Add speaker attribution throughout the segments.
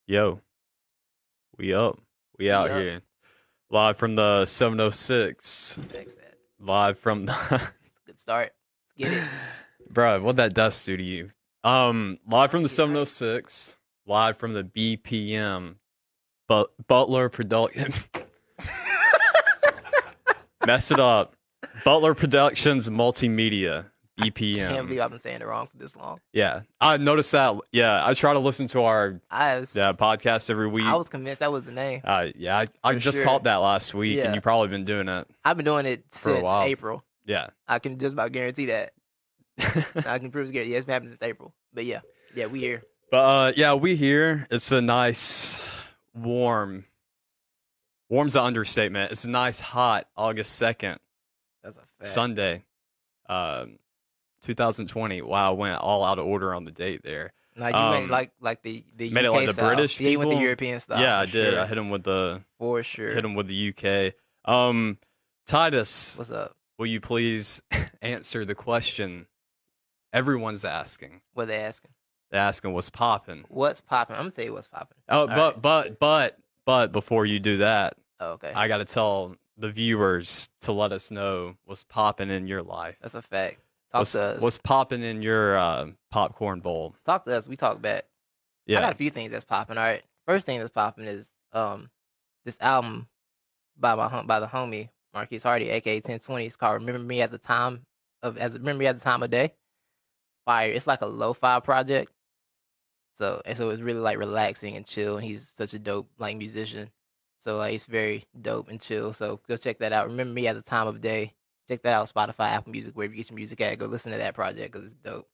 Speaker 1: Yo, we up. We out
Speaker 2: up.
Speaker 1: here. Live from the 706.
Speaker 2: Fix that.
Speaker 1: Live from the
Speaker 2: Good start. Let's get it.
Speaker 1: Bruh, what'd that dust do to you? Live from the 706. Live from the BPM. Butler Production. Messed it up. Butler Productions Multimedia.
Speaker 2: I can't
Speaker 1: BPM.
Speaker 2: believe I've been saying it wrong for this long.
Speaker 1: Yeah, I noticed that. Yeah, I try to listen to our
Speaker 2: I
Speaker 1: podcast every week.
Speaker 2: was convinced that was the name.
Speaker 1: I
Speaker 2: For
Speaker 1: just
Speaker 2: sure.
Speaker 1: caught that last week,
Speaker 2: Yeah.
Speaker 1: and you've probably been doing it
Speaker 2: I've been doing it
Speaker 1: for a
Speaker 2: since
Speaker 1: while.
Speaker 2: April.
Speaker 1: Yeah.
Speaker 2: I can just about guarantee that. I can prove it. Yeah, it's been happening since April. But yeah, we here.
Speaker 1: But yeah, we here. It's a nice, warm's an understatement. It's a nice, hot August 2nd,
Speaker 2: That's a fact.
Speaker 1: Sunday, 2020. Wow, I went all out of order on the date there.
Speaker 2: Now you went like the
Speaker 1: made it
Speaker 2: UK
Speaker 1: like the
Speaker 2: style.
Speaker 1: British
Speaker 2: Yeah, you went the
Speaker 1: people?
Speaker 2: European style.
Speaker 1: Yeah, I
Speaker 2: for
Speaker 1: did.
Speaker 2: Sure.
Speaker 1: I hit him with the
Speaker 2: For sure.
Speaker 1: UK. Titus,
Speaker 2: What's up?
Speaker 1: will you please answer the question everyone's asking?
Speaker 2: What they asking?
Speaker 1: They're asking what's popping.
Speaker 2: What's popping? I'm gonna tell you what's popping.
Speaker 1: Oh,
Speaker 2: All
Speaker 1: but before you do that,
Speaker 2: Oh, okay.
Speaker 1: I got to tell the viewers to let us know what's popping in your life.
Speaker 2: That's a fact. Talk to us.
Speaker 1: What's popping in your popcorn bowl?
Speaker 2: Talk to us. We talk back. I got
Speaker 1: Yeah.
Speaker 2: a few things that's popping. All right. First thing that's popping is this album by the homie Marquise Hardy, aka 1020. It's called Remember Me at the Time of Day. Fire. It's like a lo-fi project. So it's really like relaxing and chill. And he's such a dope like musician. So like it's very dope and chill. So go check that out. Remember Me at the Time of Day. Check that out. Spotify, Apple Music, wherever you get your music at. Go listen to that project because it's dope.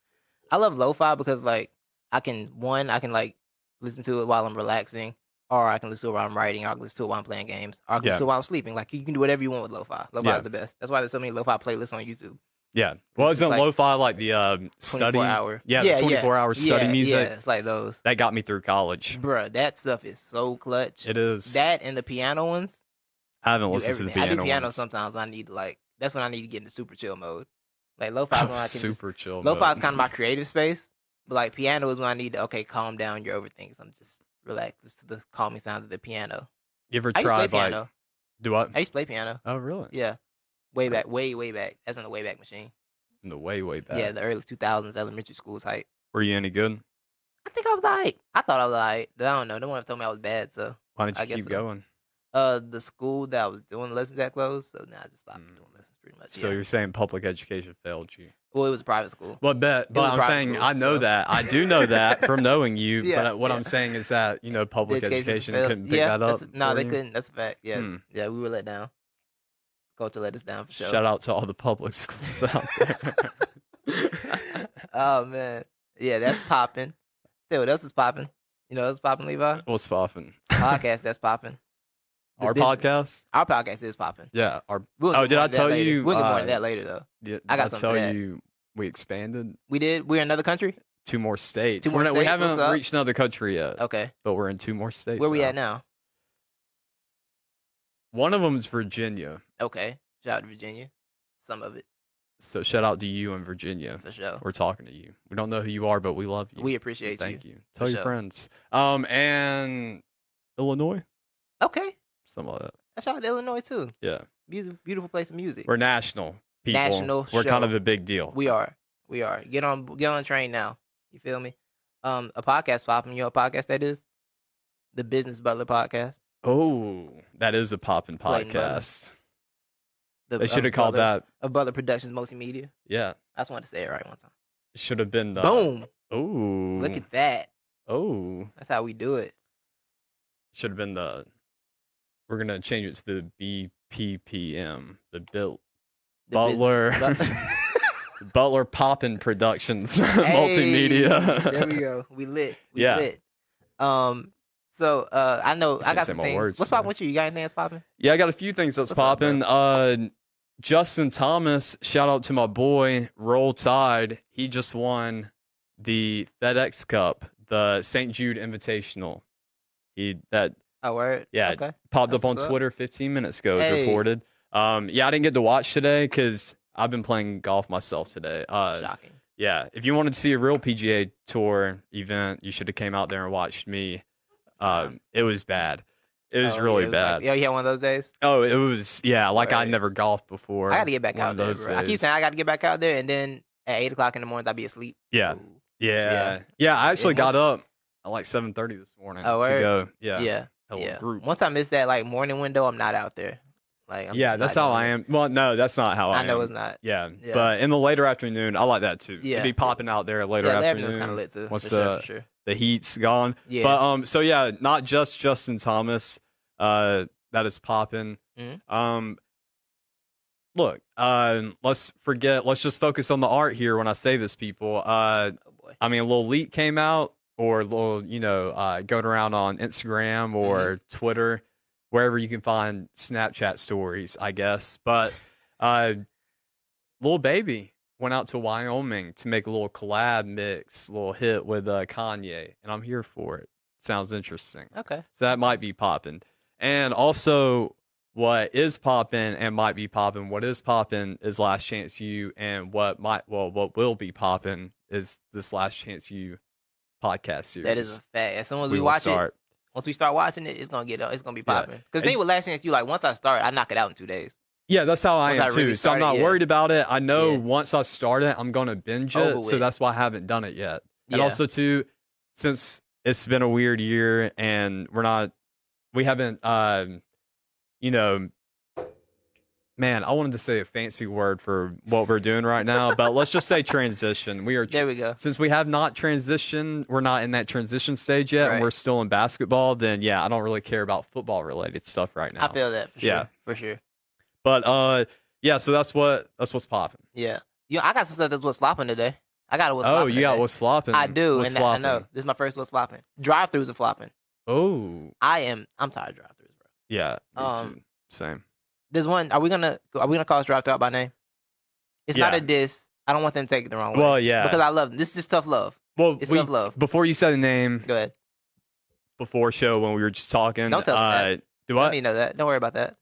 Speaker 2: I love lo-fi because like I can like listen to it while I'm relaxing, or I can listen to it while I'm writing, or I can listen to it while I'm playing games, or I can listen to it while I'm sleeping. Like you can do whatever you want with lo-fi. Lo-fi
Speaker 1: Yeah.
Speaker 2: is the best. That's why there's so many lo-fi playlists on YouTube.
Speaker 1: Yeah. Well,
Speaker 2: It's
Speaker 1: isn't
Speaker 2: like
Speaker 1: lo-fi like the study?
Speaker 2: 24-hour.
Speaker 1: Yeah, the 24-hour study music.
Speaker 2: Yeah, it's like those.
Speaker 1: That got me through college.
Speaker 2: Bruh, that stuff is so clutch.
Speaker 1: It is.
Speaker 2: That and the piano ones.
Speaker 1: I haven't
Speaker 2: Do
Speaker 1: listened to the
Speaker 2: everything. I
Speaker 1: piano
Speaker 2: do piano
Speaker 1: ones.
Speaker 2: sometimes. That's when I need to get into super chill mode. Like lo-fi is when I can
Speaker 1: Super chill.
Speaker 2: lo-fi is
Speaker 1: mode.
Speaker 2: kind of my creative space. But like piano is when I need to calm down your overthinking. So I'm just relax. Listen to the calming sounds of the piano.
Speaker 1: You ever
Speaker 2: I used to play
Speaker 1: tried like
Speaker 2: piano.
Speaker 1: do what?
Speaker 2: I used to play piano.
Speaker 1: Oh, really?
Speaker 2: Yeah. Way back. Way back. That's in the Wayback Machine.
Speaker 1: In the way back.
Speaker 2: Yeah, the early 2000s elementary school type.
Speaker 1: Were you any good?
Speaker 2: I think I was alright. I thought I was alright. But I don't know. No one ever told me I was bad, so
Speaker 1: Why didn't
Speaker 2: I
Speaker 1: you
Speaker 2: guess
Speaker 1: keep
Speaker 2: so.
Speaker 1: going?
Speaker 2: The school that I was doing lessons at closed, so now I just stopped doing lessons pretty much.
Speaker 1: So
Speaker 2: yeah.
Speaker 1: you're saying public education failed you?
Speaker 2: Well, it was a private school.
Speaker 1: Well,
Speaker 2: was
Speaker 1: but I'm
Speaker 2: private
Speaker 1: saying
Speaker 2: school,
Speaker 1: I know
Speaker 2: so-
Speaker 1: that. I do know that from knowing you.
Speaker 2: Yeah,
Speaker 1: but what
Speaker 2: yeah.
Speaker 1: I'm saying is that public
Speaker 2: The
Speaker 1: education
Speaker 2: failed.
Speaker 1: couldn't pick
Speaker 2: Yeah,
Speaker 1: that up.
Speaker 2: No,
Speaker 1: for
Speaker 2: they
Speaker 1: you?
Speaker 2: couldn't. That's a fact. Yeah,
Speaker 1: Hmm.
Speaker 2: yeah, we were let down. Culture let us down for sure.
Speaker 1: Shout out to all the public schools out there.
Speaker 2: Oh man, yeah, that's popping. Tell you what else is popping? You know what's popping, Levi?
Speaker 1: What's popping?
Speaker 2: Podcast that's popping. The
Speaker 1: Our
Speaker 2: business-
Speaker 1: podcast?
Speaker 2: Our podcast is popping.
Speaker 1: Yeah. Our
Speaker 2: We'll
Speaker 1: Oh,
Speaker 2: get
Speaker 1: did
Speaker 2: more
Speaker 1: I
Speaker 2: into that
Speaker 1: tell
Speaker 2: later.
Speaker 1: you?
Speaker 2: We'll get more into that later though.
Speaker 1: Did
Speaker 2: I got
Speaker 1: I
Speaker 2: something
Speaker 1: tell
Speaker 2: for that.
Speaker 1: you We expanded
Speaker 2: We did. We're in another country.
Speaker 1: 2 more states.
Speaker 2: 2 more
Speaker 1: We
Speaker 2: states?
Speaker 1: haven't
Speaker 2: What's up?
Speaker 1: reached another country yet,
Speaker 2: Okay.
Speaker 1: but we're in 2 more states.
Speaker 2: Where we
Speaker 1: now.
Speaker 2: at now?
Speaker 1: One of them is Virginia.
Speaker 2: Okay. Shout out to Virginia. Some of it,
Speaker 1: So shout out to you in Virginia.
Speaker 2: for sure.
Speaker 1: We're talking to you. We don't know who you are, but we love you.
Speaker 2: We appreciate
Speaker 1: Thank
Speaker 2: you.
Speaker 1: you. Tell
Speaker 2: For
Speaker 1: your
Speaker 2: sure.
Speaker 1: friends. And Illinois,
Speaker 2: Okay.
Speaker 1: something like that.
Speaker 2: Shout out to Illinois too.
Speaker 1: Yeah,
Speaker 2: Beautiful place of music.
Speaker 1: we're national people.
Speaker 2: National
Speaker 1: We're kind of
Speaker 2: show.
Speaker 1: a big deal.
Speaker 2: We are. Get on the train now. You feel me? A podcast popping. You know what podcast that is? The Business Butler podcast.
Speaker 1: Oh, that is a poppin'
Speaker 2: Clayton Butler.
Speaker 1: podcast.
Speaker 2: The,
Speaker 1: They should have called that.
Speaker 2: of Butler Productions Multimedia.
Speaker 1: Yeah,
Speaker 2: I just wanted to say it right one time.
Speaker 1: should have been the.
Speaker 2: Boom.
Speaker 1: Oh,
Speaker 2: Look at that.
Speaker 1: Oh,
Speaker 2: That's how we do it.
Speaker 1: should have been the. We're gonna change it to the BPPM, the Bill
Speaker 2: The
Speaker 1: Butler.
Speaker 2: business-
Speaker 1: Butler Poppin' Productions
Speaker 2: Hey,
Speaker 1: Multimedia.
Speaker 2: There we go. We lit. We
Speaker 1: Yeah.
Speaker 2: lit. So I know I
Speaker 1: can't
Speaker 2: got
Speaker 1: say
Speaker 2: some
Speaker 1: my
Speaker 2: things.
Speaker 1: words
Speaker 2: What's
Speaker 1: today.
Speaker 2: popping with you? You got anything that's popping?
Speaker 1: Yeah, I got a few things that's
Speaker 2: What's up, bro?
Speaker 1: popping. Justin Thomas, shout out to my boy, Roll Tide. He just won the FedEx Cup, the St. Jude Invitational.
Speaker 2: Oh, word.
Speaker 1: Yeah,
Speaker 2: Okay.
Speaker 1: popped
Speaker 2: That's
Speaker 1: up on
Speaker 2: what's up.
Speaker 1: Twitter 15 minutes ago, as
Speaker 2: Hey.
Speaker 1: reported. Yeah, I didn't get to watch today because I've been playing golf myself today.
Speaker 2: Shocking.
Speaker 1: Yeah, if you wanted to see a real PGA Tour event, you should have came out there and watched me. It was bad. It was
Speaker 2: Oh,
Speaker 1: really
Speaker 2: yeah, it
Speaker 1: bad.
Speaker 2: Like, yo, you had one of those days?
Speaker 1: Oh, it was, yeah, like I'd
Speaker 2: Right.
Speaker 1: never golfed before.
Speaker 2: I got to get back
Speaker 1: One
Speaker 2: out
Speaker 1: of
Speaker 2: there,
Speaker 1: those
Speaker 2: bro. I keep
Speaker 1: days.
Speaker 2: saying I got to get back out there, and then at 8 o'clock in the morning, I'll be asleep.
Speaker 1: Yeah.
Speaker 2: Ooh.
Speaker 1: Yeah, I actually
Speaker 2: It
Speaker 1: got up at like 7:30 this morning
Speaker 2: Oh,
Speaker 1: to
Speaker 2: word?
Speaker 1: go. Yeah,
Speaker 2: Yeah.
Speaker 1: a little
Speaker 2: Yeah.
Speaker 1: group.
Speaker 2: Once I miss that like morning window, I'm not out there. Like, I'm
Speaker 1: Yeah,
Speaker 2: just
Speaker 1: that's
Speaker 2: not
Speaker 1: how
Speaker 2: doing
Speaker 1: I
Speaker 2: it.
Speaker 1: am. Well, no, that's not how I
Speaker 2: I know
Speaker 1: am.
Speaker 2: it's not.
Speaker 1: Yeah,
Speaker 2: Yeah.
Speaker 1: but in the later afternoon, I like that too.
Speaker 2: Yeah.
Speaker 1: To be popping out there later
Speaker 2: Yeah,
Speaker 1: afternoon.
Speaker 2: afternoon's kind of lit too.
Speaker 1: Once
Speaker 2: for sure.
Speaker 1: the heat's gone.
Speaker 2: Yeah.
Speaker 1: But so yeah, not just Justin Thomas. That is popping.
Speaker 2: Mhm.
Speaker 1: Look, let's just focus on the art here when I say this, people.
Speaker 2: Oh boy.
Speaker 1: I mean, a little leak came out, or a little, going around on Instagram or Twitter, wherever you can find Snapchat stories, I guess. But Lil Baby went out to Wyoming to make a little collab mix, little hit with Kanye, and I'm here for it. Sounds interesting.
Speaker 2: Okay.
Speaker 1: So that might be popping. And also, what is popping and might be popping, what is popping is Last Chance You, and what will be popping is this Last Chance You podcast series.
Speaker 2: That is a fact. As soon as we
Speaker 1: will
Speaker 2: watch
Speaker 1: start.
Speaker 2: it, once we start watching it, it's gonna be
Speaker 1: Yeah.
Speaker 2: popping. Because
Speaker 1: And-
Speaker 2: then with Last Chance You, like once I start, I knock it out in 2 days.
Speaker 1: Yeah, that's how I
Speaker 2: Once
Speaker 1: am
Speaker 2: I
Speaker 1: too.
Speaker 2: really
Speaker 1: So I'm
Speaker 2: start
Speaker 1: not
Speaker 2: it, yeah.
Speaker 1: worried about it. I know
Speaker 2: Yeah.
Speaker 1: once I start it, I'm gonna binge
Speaker 2: Over
Speaker 1: it. So
Speaker 2: with.
Speaker 1: that's why I haven't done it yet. And
Speaker 2: Yeah.
Speaker 1: also too, since it's been a weird year and we haven't, man, I wanted to say a fancy word for what we're doing right now, but let's just say transition.
Speaker 2: There we go.
Speaker 1: Since we have not transitioned, we're not in that transition stage yet,
Speaker 2: Right.
Speaker 1: and we're still in basketball, then yeah, I don't really care about football related stuff right now.
Speaker 2: I feel that for sure.
Speaker 1: Yeah.
Speaker 2: For sure.
Speaker 1: But yeah, so that's what's popping.
Speaker 2: Yeah. I got some stuff that's what's flopping today. I got what's
Speaker 1: Oh,
Speaker 2: flopping
Speaker 1: you got
Speaker 2: today.
Speaker 1: what's flopping.
Speaker 2: I do,
Speaker 1: What's
Speaker 2: and I
Speaker 1: flopping?
Speaker 2: know this is my first what's flopping. Drive-throughs are flopping.
Speaker 1: Oh,
Speaker 2: I'm tired of drive-throughs, bro.
Speaker 1: yeah. Me
Speaker 2: Um,
Speaker 1: too. Same.
Speaker 2: There's one. Are we gonna call this drive-through out by name? It's not
Speaker 1: Yeah.
Speaker 2: a diss. I don't want them to take it the wrong way.
Speaker 1: Well, yeah.
Speaker 2: Because I love them. This is just tough love.
Speaker 1: Well,
Speaker 2: It's tough love.
Speaker 1: before you said a name,
Speaker 2: Go ahead.
Speaker 1: before show when we were just talking.
Speaker 2: Don't tell them that.
Speaker 1: Do
Speaker 2: Don't
Speaker 1: what?
Speaker 2: need to know that. Don't worry about that.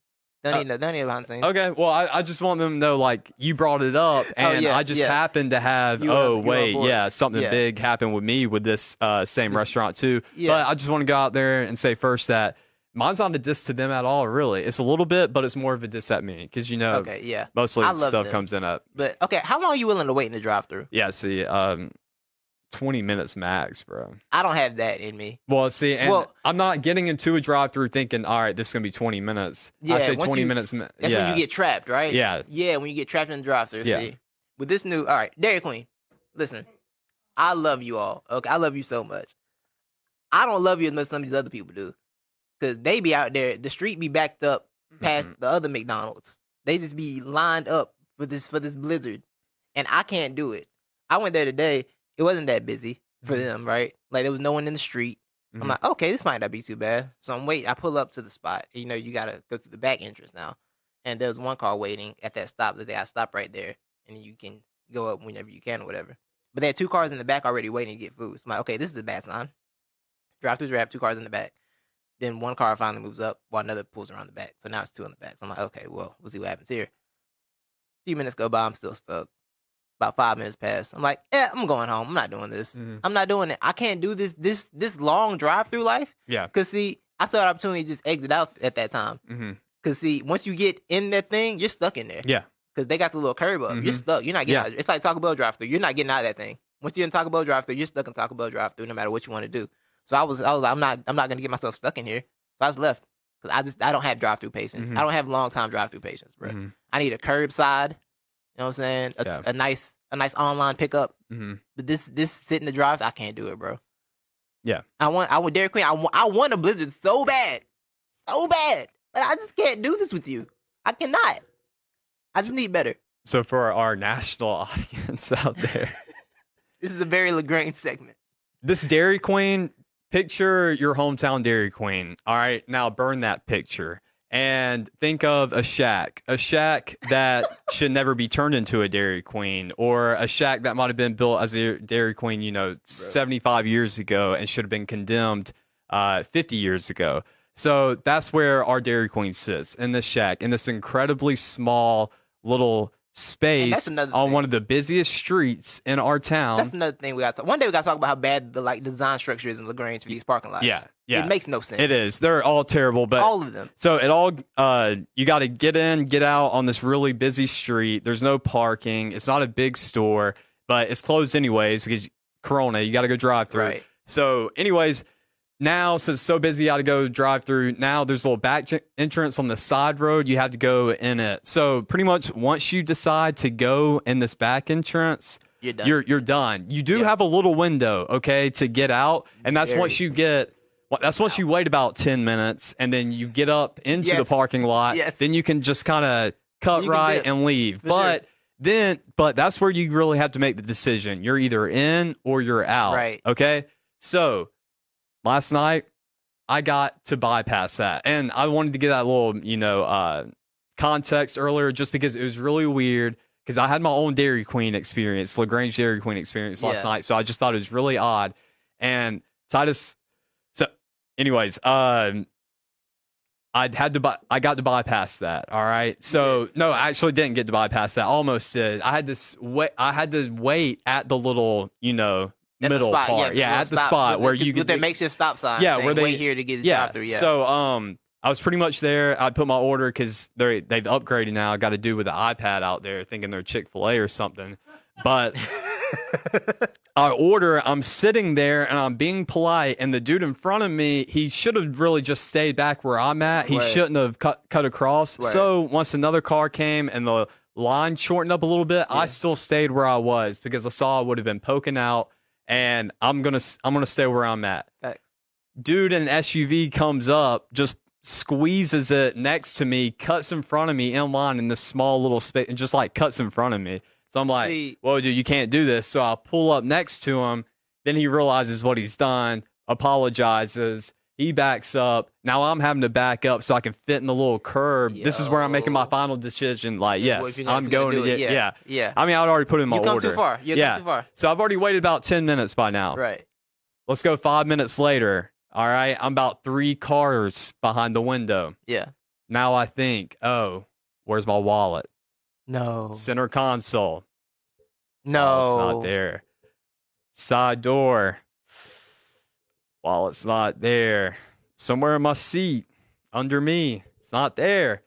Speaker 2: Don't need behind the scenes.
Speaker 1: Okay, well, I just want them to know, like, you brought it up, and
Speaker 2: yeah,
Speaker 1: I just
Speaker 2: yeah.
Speaker 1: happened to have,
Speaker 2: You were on
Speaker 1: wait,
Speaker 2: board.
Speaker 1: yeah, something
Speaker 2: Yeah.
Speaker 1: big happened with me with this same restaurant, too.
Speaker 2: Yeah.
Speaker 1: But I just want to go out there and say first that mine's not a diss to them at all, really. It's a little bit, but it's more of a diss at me, because,
Speaker 2: Okay, yeah.
Speaker 1: mostly
Speaker 2: I
Speaker 1: the
Speaker 2: love
Speaker 1: stuff
Speaker 2: them.
Speaker 1: comes in at,
Speaker 2: But, okay, how long are you willing to wait in the drive-through?
Speaker 1: yeah, see, 20 minutes max, bro.
Speaker 2: I don't have that in me.
Speaker 1: Well, see, and
Speaker 2: Well-
Speaker 1: I'm not getting into a drive-through thinking, all right, this is going to be 20 minutes. I
Speaker 2: Yeah,
Speaker 1: say
Speaker 2: once
Speaker 1: 20
Speaker 2: you-
Speaker 1: minutes.
Speaker 2: That's
Speaker 1: yeah.
Speaker 2: when you get trapped, right?
Speaker 1: Yeah.
Speaker 2: Yeah, when you get trapped in the drive-through.
Speaker 1: Yeah.
Speaker 2: See, with this new, all right, Dairy Queen. Listen, I love you all. Okay, I love you so much. I don't love you as much as some of these other people do, because they be out there. The street be backed up past
Speaker 1: Mhm.
Speaker 2: the other McDonald's. They just be lined up for this blizzard, and I can't do it. I went there today. It wasn't that busy for
Speaker 1: Mhm.
Speaker 2: them, right? Like there was no one in the street.
Speaker 1: Mhm.
Speaker 2: I'm like, okay, this might not be too bad. So I'm waiting. I pull up to the spot. You know, you gotta go through the back entrance now. And there was one car waiting at that stop that they got stopped right there, and you can go up whenever you can or whatever. But they had 2 cars in the back already waiting to get food. So I'm like, okay, this is a bad sign. Drive-throughs have 2 cars in the back. Then 1 car finally moves up while another pulls around the back. So now it's 2 in the back. So I'm like, okay, well, we'll see what happens here. A few minutes go by, I'm still stuck. About 5 minutes pass. I'm like, I'm going home. I'm not doing this. I'm not doing it. I can't do this long drive-through life.
Speaker 1: Yeah.
Speaker 2: Because, see, I saw an opportunity to just exit out at that time. Because, see, once you get in that thing, you're stuck in there.
Speaker 1: Yeah.
Speaker 2: Because they got the little curb up. You're stuck. You're not getting out. It's like Taco Bell drive-through. You're not getting out of that thing. Once you're in Taco Bell drive-through, you're stuck in Taco Bell drive-through no matter what you want to do. So I was like, I'm not going to get myself stuck in here. So I was left. Because I don't have drive-through patience. I don't have long-time drive-through patience, bro. I need a curbside. You know what I'm saying? A nice online pickup. But this sit in the drive, I can't do it, bro.
Speaker 1: Yeah.
Speaker 2: I want Dairy Queen. I want a Blizzard so bad. So bad. But I just can't do this with you. I cannot. I just need better.
Speaker 1: So for our national audience out there.
Speaker 2: This is a very LaGrange segment.
Speaker 1: This Dairy Queen, picture your hometown Dairy Queen. All right, now burn that picture. And think of a shack that should never be turned into a Dairy Queen, or a shack that might have been built as a Dairy Queen, 75 years ago and should have been condemned 50 years ago. So that's where our Dairy Queen sits, in this shack, in this incredibly small little space on one of the busiest streets in our town.
Speaker 2: That's another thing we got to talk. One day we got to talk about how bad the design structure is in LaGrange for these parking lots.
Speaker 1: Yeah.
Speaker 2: It makes no sense.
Speaker 1: It is. They're all terrible, but
Speaker 2: all of them.
Speaker 1: So you got to get in, get out on this really busy street. There's no parking. It's not a big store, but it's closed anyways because Corona. You got to go drive through.
Speaker 2: Right.
Speaker 1: So, anyways, now since it's so busy, you got to go drive through. Now there's a little back entrance on the side road. You have to go in it. So pretty much once you decide to go in this back entrance,
Speaker 2: you're done.
Speaker 1: You're done. You do have a little window, okay, to get out, and that's once you get. That's once you wait about 10 minutes, and then you get up into the parking lot. Then you can just kind of cut right and leave. But that's where you really have to make the decision. You're either in or you're out.
Speaker 2: Right.
Speaker 1: Okay. So last night I got to bypass that, and I wanted to get that little context earlier, just because it was really weird. Because I had my own Dairy Queen experience, LaGrange Dairy Queen experience last night, so I just thought it was really odd. And Titus. Anyways, I got to bypass that. All right. So no, I actually didn't get to bypass that. Almost did. I had to wait at the little, middle part. Yeah, at the spot where you get
Speaker 2: that makeshift stop sign.
Speaker 1: Yeah, where they
Speaker 2: wait here to get the drive through. Yeah.
Speaker 1: So I was pretty much there. I put my order because they've upgraded now. I got to do with the iPad out there, thinking they're Chick-fil-A or something. But I order, I'm sitting there and I'm being polite, and the dude in front of me, he should have really just stayed back where I'm at. He shouldn't have cut across. Right. So once another car came and the line shortened up a little bit, I still stayed where I was because I saw I would have been poking out, and I'm gonna stay where I'm at.
Speaker 2: Right.
Speaker 1: Dude in an SUV comes up, just squeezes it next to me, cuts in front of me in line in this small little space, and just cuts in front of me. So I'm like, whoa, dude, you can't do this. So I'll pull up next to him. Then he realizes what he's done, apologizes. He backs up. Now I'm having to back up so I can fit in the little curb. This is where I'm making my final decision. Yes, I'm going to get, yeah. I mean, I'd already put in my order.
Speaker 2: You come too far. You come too far.
Speaker 1: So I've already waited about 10 minutes by now.
Speaker 2: Right.
Speaker 1: Let's go 5 minutes later. All right. I'm about 3 cars behind the window.
Speaker 2: Yeah.
Speaker 1: Now I think, oh, where's my wallet?
Speaker 2: No.
Speaker 1: Center console.
Speaker 2: No.
Speaker 1: Wallet's not there. Side door. Wallet's not there. Somewhere in my seat. Under me. It's not there.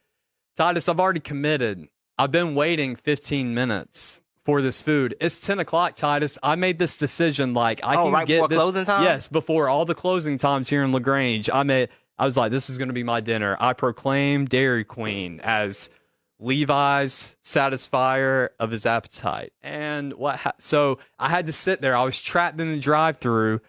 Speaker 1: Titus, I've already committed. I've been waiting 15 minutes for this food. It's 10 o'clock, Titus. I made this decision I can
Speaker 2: right
Speaker 1: get
Speaker 2: before
Speaker 1: this,
Speaker 2: closing time?
Speaker 1: Yes, before all the closing times here in LaGrange. I was like, this is going to be my dinner. I proclaim Dairy Queen as Levi's satisfier of his appetite. And so I had to sit there. I was trapped in the drive-thru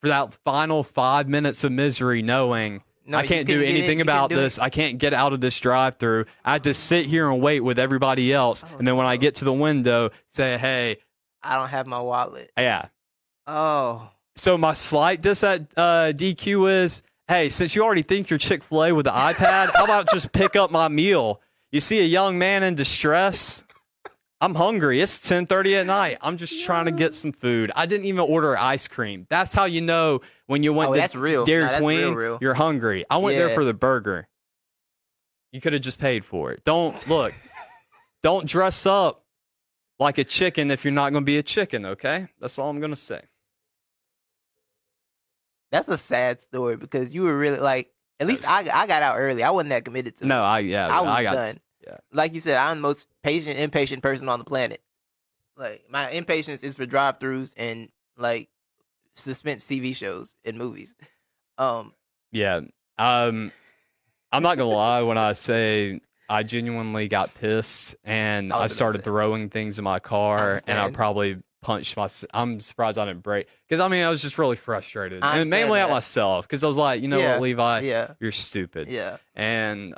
Speaker 1: for that final 5 minutes of misery, knowing I can't do anything about this. I can't get out of this drive-thru. I had to sit here and wait with everybody else. And then when I get to the window, say, hey,
Speaker 2: I don't have my wallet.
Speaker 1: Yeah.
Speaker 2: Oh.
Speaker 1: So my slight diss at DQ is, hey, since you already think you're Chick-fil-A with the iPad, how about just pick up my meal? You see a young man in distress? I'm hungry. It's 10:30 at night. I'm just trying to get some food. I didn't even order ice cream. That's how you know when you went
Speaker 2: that's
Speaker 1: to
Speaker 2: real.
Speaker 1: Dairy
Speaker 2: That's
Speaker 1: Queen,
Speaker 2: real.
Speaker 1: you're hungry. I went there
Speaker 2: Yeah.
Speaker 1: for the burger. You could have just paid for it. Don't dress up like a chicken if you're not going to be a chicken, okay? That's all I'm going to say.
Speaker 2: That's a sad story because you were really like. At least I got out early. I wasn't that committed to it.
Speaker 1: No, I
Speaker 2: was done.
Speaker 1: Yeah.
Speaker 2: Like you said, I'm the most patient, impatient person on the planet. Like my impatience is for drive-throughs and like suspense TV shows and movies.
Speaker 1: Yeah. I'm not gonna lie when I say I genuinely got pissed and I started throwing things in my car and I probably punched myself. I'm surprised I didn't break because I was just really frustrated and mainly at myself because I was like, you know what, Levi, you're stupid.
Speaker 2: Yeah.
Speaker 1: And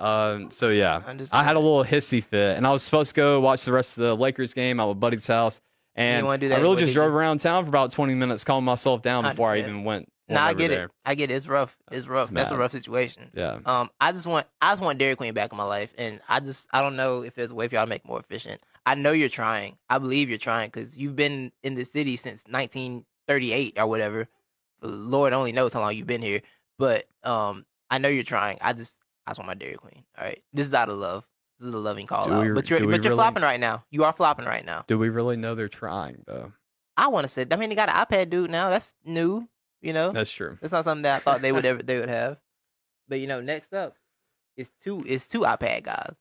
Speaker 1: so yeah, I had a little hissy fit and I was supposed to go watch the rest of the Lakers game at my buddy's house and I really just drove around town for about 20 minutes, calming myself down before I even went.
Speaker 2: No, I get it. I get it. It's rough. It's rough. That's a rough situation.
Speaker 1: Yeah.
Speaker 2: I just want Dairy Queen back in my life, and I don't know if there's a way for y'all to make it more efficient. I know you're trying. I believe you're trying because you've been in the city since 1938 or whatever. Lord only knows how long you've been here, but I know you're trying. I just want my Dairy Queen. All right, this is out of love. This is a loving call out. But you're flopping right now. You are flopping right now.
Speaker 1: Do we really know they're trying though?
Speaker 2: I want to say. I mean, they got an iPad dude now. That's new. You know,
Speaker 1: that's true.
Speaker 2: That's not something that I thought they would have. But next up is two iPad guys.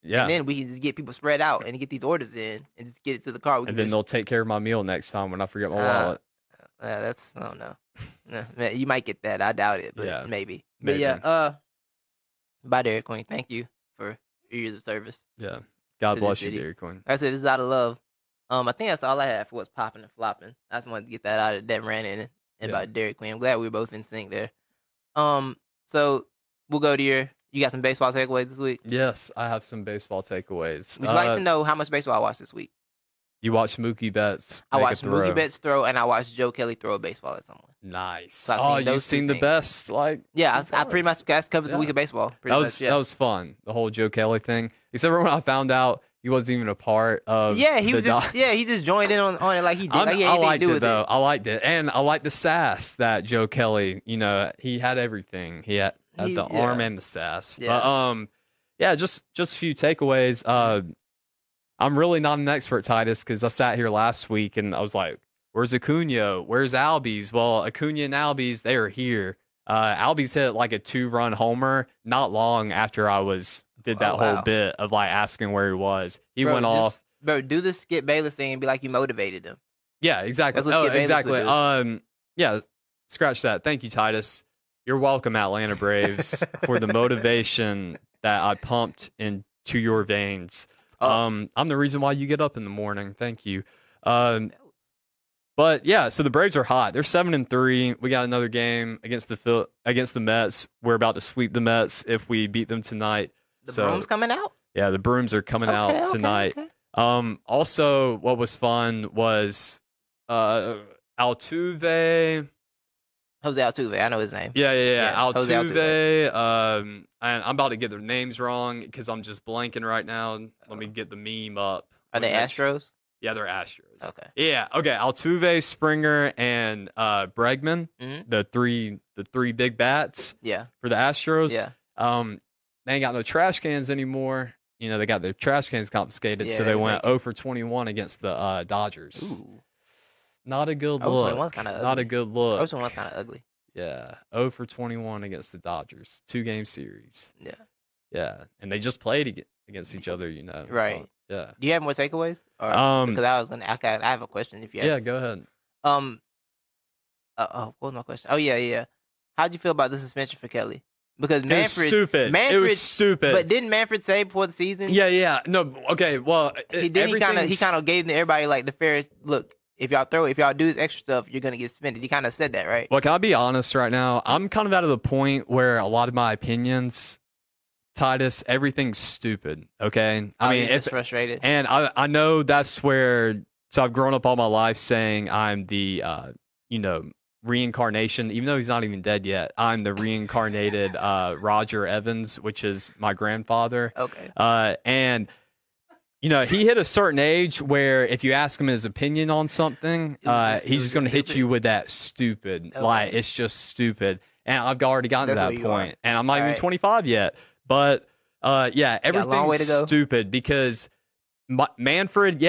Speaker 1: Yeah.
Speaker 2: And then we can just get people spread out and get these orders in and just get it to the car.
Speaker 1: And then they'll take care of my meal next time when I forget my wallet.
Speaker 2: That's I don't know. No, you might get that. I doubt it, but maybe. But yeah, bye Dairy Queen. Thank you for your years of service.
Speaker 1: Yeah. God bless you, Dairy Queen.
Speaker 2: Like I said, this is out of love. I think that's all I had for what's popping and flopping. I just wanted to get that out of that ran in. And about Dairy Queen. I'm glad we were both in sync there. So we'll go to you got some baseball takeaways this week?
Speaker 1: Yes, I have some baseball takeaways.
Speaker 2: Would you like to know how much baseball I watched this week?
Speaker 1: You watched Mookie Betts
Speaker 2: I watched Mookie Betts throw, and I watched Joe Kelly throw a baseball at someone.
Speaker 1: Nice.
Speaker 2: So
Speaker 1: you've seen the best, like...
Speaker 2: Yeah, I pretty much covered the week of baseball.
Speaker 1: That was fun, the whole Joe Kelly thing. Except for when I found out he wasn't even a part of
Speaker 2: he just joined in on it like he did.
Speaker 1: I liked it, though. I liked it. And I liked the sass that Joe Kelly, he had everything. He had the arm and the sass.
Speaker 2: Yeah.
Speaker 1: But, just a few takeaways. I'm really not an expert, Titus, because I sat here last week and I was like, where's Acuna? Where's Albies? Well, Acuna and Albies, they are here. Albies hit like a 2-run homer not long after I did that whole bit of like asking where he was. He went off.
Speaker 2: Bro, do the Skip Bayless thing and be like you motivated him.
Speaker 1: Yeah, exactly.
Speaker 2: That's what
Speaker 1: exactly. Yeah, scratch that. Thank you, Titus. You're welcome, Atlanta Braves, for the motivation that I pumped into your veins. I'm the reason why you get up in the morning. Thank you. But yeah, so the Braves are hot. They're 7-3. We got another game against the Mets. We're about to sweep the Mets if we beat them tonight.
Speaker 2: The Brooms coming out?
Speaker 1: Yeah, the Brooms are coming out tonight. Okay. Also, what was fun was Altuve.
Speaker 2: Jose Altuve, I know his name.
Speaker 1: Yeah. Altuve. And I'm about to get their names wrong because I'm just blanking right now. Let me get the meme up.
Speaker 2: Are they Astros?
Speaker 1: Yeah, they're Astros.
Speaker 2: Okay.
Speaker 1: Yeah. Okay. Altuve, Springer, and Bregman,
Speaker 2: mm-hmm.
Speaker 1: the three big bats.
Speaker 2: Yeah.
Speaker 1: For the Astros.
Speaker 2: Yeah.
Speaker 1: They ain't got no trash cans anymore. They got their trash cans confiscated, so they went 0 for 21 against the Dodgers.
Speaker 2: Ooh.
Speaker 1: Not a good look.
Speaker 2: Not
Speaker 1: a good look.
Speaker 2: 0 was kind of ugly.
Speaker 1: Yeah. 0 for 21 against the Dodgers. 2-game series.
Speaker 2: Yeah.
Speaker 1: Yeah. And they just played against each other,
Speaker 2: Right.
Speaker 1: Yeah.
Speaker 2: Do you have more takeaways? Or, because I have a question if you have.
Speaker 1: Yeah, go ahead.
Speaker 2: What was my question? Oh, yeah. How'd you feel about the suspension for Kelly? Because
Speaker 1: it was stupid. It was stupid.
Speaker 2: But didn't Manfred say before the season?
Speaker 1: Yeah. No, okay, well,
Speaker 2: he kind of gave everybody like the fair look. If y'all do this extra stuff, you're gonna get suspended. He kind of said that, right?
Speaker 1: Well, can I be honest right now? I'm kind of out of the point where a lot of my opinions, Titus, everything's stupid. Okay, I mean,
Speaker 2: it's frustrated,
Speaker 1: and I know that's where. So I've grown up all my life saying I'm the reincarnation, even though he's not even dead yet. I'm the reincarnated Roger Evans, which is my grandfather.
Speaker 2: Okay,
Speaker 1: and he hit a certain age where if you ask him his opinion on something, he's just going to hit you with that stupid.
Speaker 2: Okay.
Speaker 1: Like, it's just stupid. And I've already gotten
Speaker 2: That's
Speaker 1: to
Speaker 2: where
Speaker 1: that
Speaker 2: you
Speaker 1: point.
Speaker 2: are.
Speaker 1: And I'm not even
Speaker 2: Alright.
Speaker 1: 25 yet. But, yeah,
Speaker 2: a long way to
Speaker 1: everything's
Speaker 2: go.
Speaker 1: stupid because Manfred,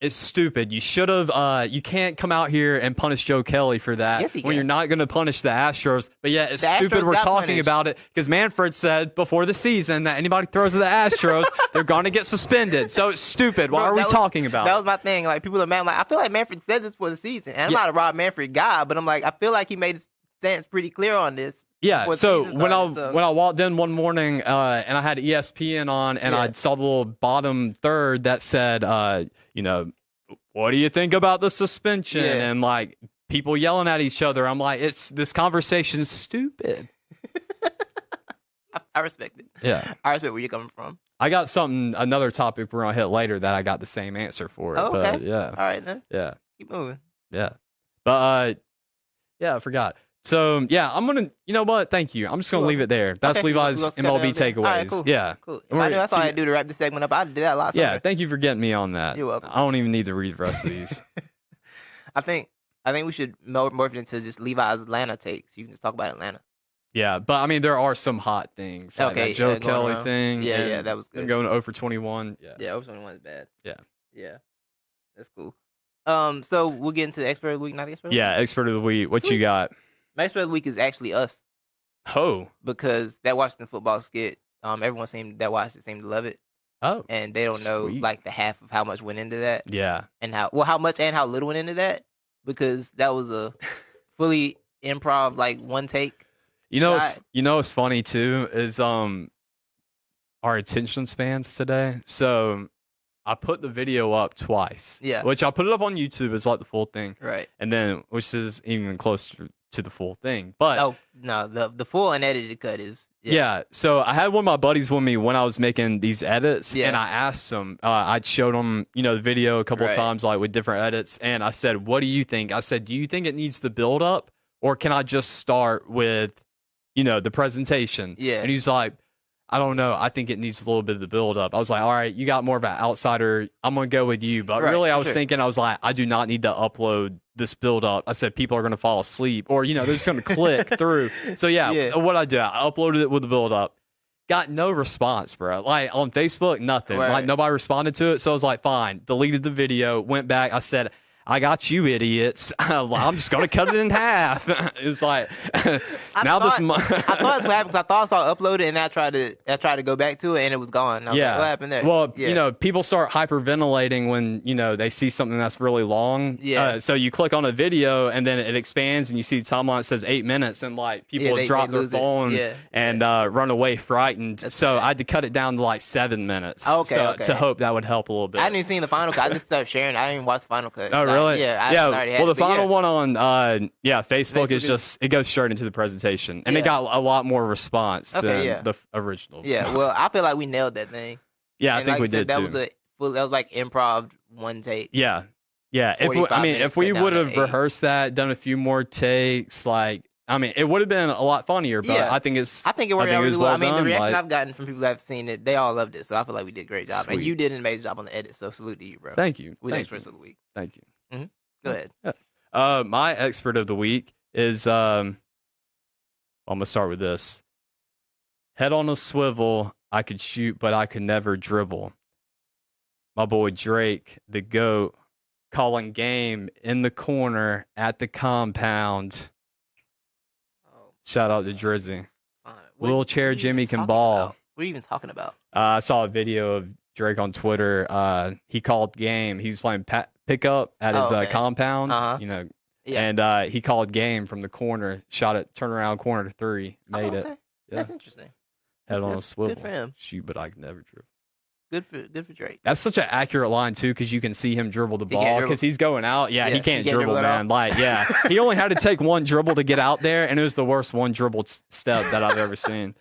Speaker 1: it's stupid. You should have. You can't come out here and punish Joe Kelly for that
Speaker 2: Yes, he
Speaker 1: when
Speaker 2: can.
Speaker 1: you're not going to punish the Astros. But yeah, it's
Speaker 2: The
Speaker 1: stupid.
Speaker 2: Astros
Speaker 1: We're
Speaker 2: got
Speaker 1: talking
Speaker 2: punished.
Speaker 1: about it because Manfred said before the season that anybody throws to the Astros, they're going to get suspended. So it's stupid. Why
Speaker 2: Bro,
Speaker 1: are we
Speaker 2: that was-
Speaker 1: talking about
Speaker 2: That
Speaker 1: it?
Speaker 2: was my thing. Like, people are mad. Like, I feel like Manfred said this for the season. And I'm not a Rob Manfred guy, but I'm like, I feel like he made his stance pretty clear on this.
Speaker 1: Yeah.
Speaker 2: before the
Speaker 1: So
Speaker 2: season
Speaker 1: when
Speaker 2: started,
Speaker 1: I walked in one morning and I had ESPN on and
Speaker 2: Yeah.
Speaker 1: I saw the little bottom third that said, what do you think about the suspension?
Speaker 2: Yeah.
Speaker 1: And like people yelling at each other. I'm like, this conversation's stupid.
Speaker 2: I respect it.
Speaker 1: Yeah.
Speaker 2: I respect where you're coming from.
Speaker 1: I got another topic we're gonna hit later that I got the same answer for.
Speaker 2: Oh,
Speaker 1: But
Speaker 2: okay.
Speaker 1: yeah.
Speaker 2: All right, then.
Speaker 1: Yeah.
Speaker 2: Keep moving.
Speaker 1: Yeah. But yeah, I forgot. So yeah, I'm gonna. You know what? Thank you. I'm just gonna
Speaker 2: Cool.
Speaker 1: leave it there. That's
Speaker 2: Okay,
Speaker 1: Levi's
Speaker 2: let's cut
Speaker 1: MLB
Speaker 2: it out there.
Speaker 1: takeaways.
Speaker 2: All right, cool.
Speaker 1: Yeah.
Speaker 2: Cool.
Speaker 1: And we're-
Speaker 2: That's all I had to do to wrap this segment up. I did that a lot.
Speaker 1: Yeah. Thank you for getting me on that.
Speaker 2: You're welcome.
Speaker 1: I don't even need to read the rest of these.
Speaker 2: I think we should morph it into just Levi's Atlanta takes. You can just talk about Atlanta.
Speaker 1: Yeah, but I mean, there are some hot things. Like
Speaker 2: Okay,
Speaker 1: that Joe
Speaker 2: yeah, going
Speaker 1: Kelly
Speaker 2: around.
Speaker 1: thing.
Speaker 2: Yeah,
Speaker 1: and
Speaker 2: yeah, that was
Speaker 1: them
Speaker 2: good.
Speaker 1: Going 0 for 21. Yeah.
Speaker 2: Yeah, over 21 is bad.
Speaker 1: Yeah.
Speaker 2: Yeah. That's cool. So we'll get into the expert of the week, not the expert of the
Speaker 1: Yeah,
Speaker 2: week.
Speaker 1: expert of the week. What you got?
Speaker 2: My expert of the week is actually us,
Speaker 1: Oh.
Speaker 2: because that Washington football skit, everyone that watched it seemed to love it.
Speaker 1: Oh.
Speaker 2: And they don't know
Speaker 1: Sweet.
Speaker 2: like the half of how much went into that.
Speaker 1: Yeah.
Speaker 2: And how much and how little went into that, because that was a fully improv, like one take.
Speaker 1: What's funny too is our attention spans today. So I put the video up twice.
Speaker 2: Yeah.
Speaker 1: Which I put it up on YouTube. It's like the full thing.
Speaker 2: Right.
Speaker 1: And then which is even closer to the full thing. But
Speaker 2: Oh no, the full unedited cut is
Speaker 1: yeah. So I had one of my buddies with me when I was making these edits,
Speaker 2: Yeah.
Speaker 1: and I asked him. I showed him, the video a couple of
Speaker 2: Right.
Speaker 1: times, like with different edits, and I said, "What do you think?" I said, "Do you think it needs the build up, or can I just start with, the presentation?"
Speaker 2: Yeah.
Speaker 1: And he's like, "I don't know. I think it needs a little bit of the build up." I was like, "All right, you got more of an outsider. I'm gonna go with you." But
Speaker 2: Right,
Speaker 1: really, I
Speaker 2: for
Speaker 1: was
Speaker 2: sure.
Speaker 1: thinking, I was like, I do not need to upload this build up. I said people are gonna fall asleep, or they're just gonna click through. So yeah,
Speaker 2: Yeah.
Speaker 1: what I did, I uploaded it with the build up. Got no response, bro. Like on Facebook, nothing.
Speaker 2: Right.
Speaker 1: Like nobody responded to it. So I was like, fine. Deleted the video. Went back. I said, I got you, idiots. I'm just gonna cut it in half. It was like
Speaker 2: I
Speaker 1: now
Speaker 2: thought
Speaker 1: this month.
Speaker 2: that's what happened, because I thought I saw it uploaded, and I tried to go back to it, and it was gone. And I was like, what happened there?
Speaker 1: Well,
Speaker 2: Yeah.
Speaker 1: people start hyperventilating when, they see something that's really long.
Speaker 2: Yeah.
Speaker 1: So you click on a video and then it expands and you see the timeline that says 8 minutes and like people
Speaker 2: they
Speaker 1: drop their
Speaker 2: lose it.
Speaker 1: phone
Speaker 2: Yeah.
Speaker 1: and run away frightened.
Speaker 2: That's
Speaker 1: so
Speaker 2: bad.
Speaker 1: I had to cut it down to like 7 minutes.
Speaker 2: Okay,
Speaker 1: so,
Speaker 2: okay.
Speaker 1: To hope that would help a little bit.
Speaker 2: I hadn't even seen the final cut. I just started sharing. I didn't even watch the final cut.
Speaker 1: Oh, really?
Speaker 2: Yeah. I already had
Speaker 1: Well,
Speaker 2: it,
Speaker 1: the
Speaker 2: but
Speaker 1: final
Speaker 2: yeah.
Speaker 1: one on Facebook
Speaker 2: Facebook
Speaker 1: is
Speaker 2: is-
Speaker 1: just, it goes straight into the presentation. And
Speaker 2: Yeah.
Speaker 1: it got a lot more response
Speaker 2: Okay,
Speaker 1: than
Speaker 2: yeah.
Speaker 1: the original.
Speaker 2: Yeah. Well, I feel like we nailed that thing.
Speaker 1: Yeah, I
Speaker 2: And
Speaker 1: think
Speaker 2: like
Speaker 1: we
Speaker 2: I said,
Speaker 1: did
Speaker 2: that
Speaker 1: too.
Speaker 2: that was like improv one take.
Speaker 1: Yeah. If
Speaker 2: 45 minutes
Speaker 1: if we
Speaker 2: cut down
Speaker 1: would
Speaker 2: to
Speaker 1: have
Speaker 2: 8.
Speaker 1: rehearsed that, done a few more takes, it would have been a lot funnier. But
Speaker 2: Yeah.
Speaker 1: I think
Speaker 2: I think it worked
Speaker 1: I think
Speaker 2: out
Speaker 1: it was
Speaker 2: really well. I mean, the
Speaker 1: well done,
Speaker 2: reaction
Speaker 1: like-
Speaker 2: I've gotten from people that have seen it, they all loved it. So I feel like we did a great job. And
Speaker 1: Sweet.
Speaker 2: you did an amazing job on the edit. So salute to you, bro.
Speaker 1: thank you.
Speaker 2: We're the
Speaker 1: Thank
Speaker 2: experts
Speaker 1: you.
Speaker 2: of the week.
Speaker 1: Thank you.
Speaker 2: Go ahead.
Speaker 1: My expert of the week is I'm gonna start with this. Head on a swivel, I could shoot, but I could never dribble. My boy Drake, the GOAT, calling game in the corner at the compound.
Speaker 2: Oh,
Speaker 1: Shout out to Drizzy.
Speaker 2: fine.
Speaker 1: Wheelchair
Speaker 2: what are you
Speaker 1: Jimmy
Speaker 2: even
Speaker 1: can
Speaker 2: talking
Speaker 1: ball.
Speaker 2: about? What are you even talking about?
Speaker 1: I saw a video of Drake on Twitter. He called game. He was playing pickup at his
Speaker 2: Oh, okay.
Speaker 1: compound.
Speaker 2: Uh-huh. Yeah.
Speaker 1: And he called game from the corner. Shot it, turnaround corner to 3. Made it.
Speaker 2: Okay.
Speaker 1: Yeah.
Speaker 2: That's interesting.
Speaker 1: Head on a
Speaker 2: That's
Speaker 1: swivel.
Speaker 2: Good for him.
Speaker 1: Shoot, but I can never dribble.
Speaker 2: Good for Drake.
Speaker 1: That's such an accurate line too, because you can see him dribble the
Speaker 2: He can't
Speaker 1: ball
Speaker 2: dribble.
Speaker 1: because he's going out. Yeah,
Speaker 2: Yeah,
Speaker 1: he can't
Speaker 2: he can't
Speaker 1: dribble,
Speaker 2: dribble at
Speaker 1: man. Like, yeah, he only had to take one dribble to get out there, and it was the worst one dribble step that I've ever seen.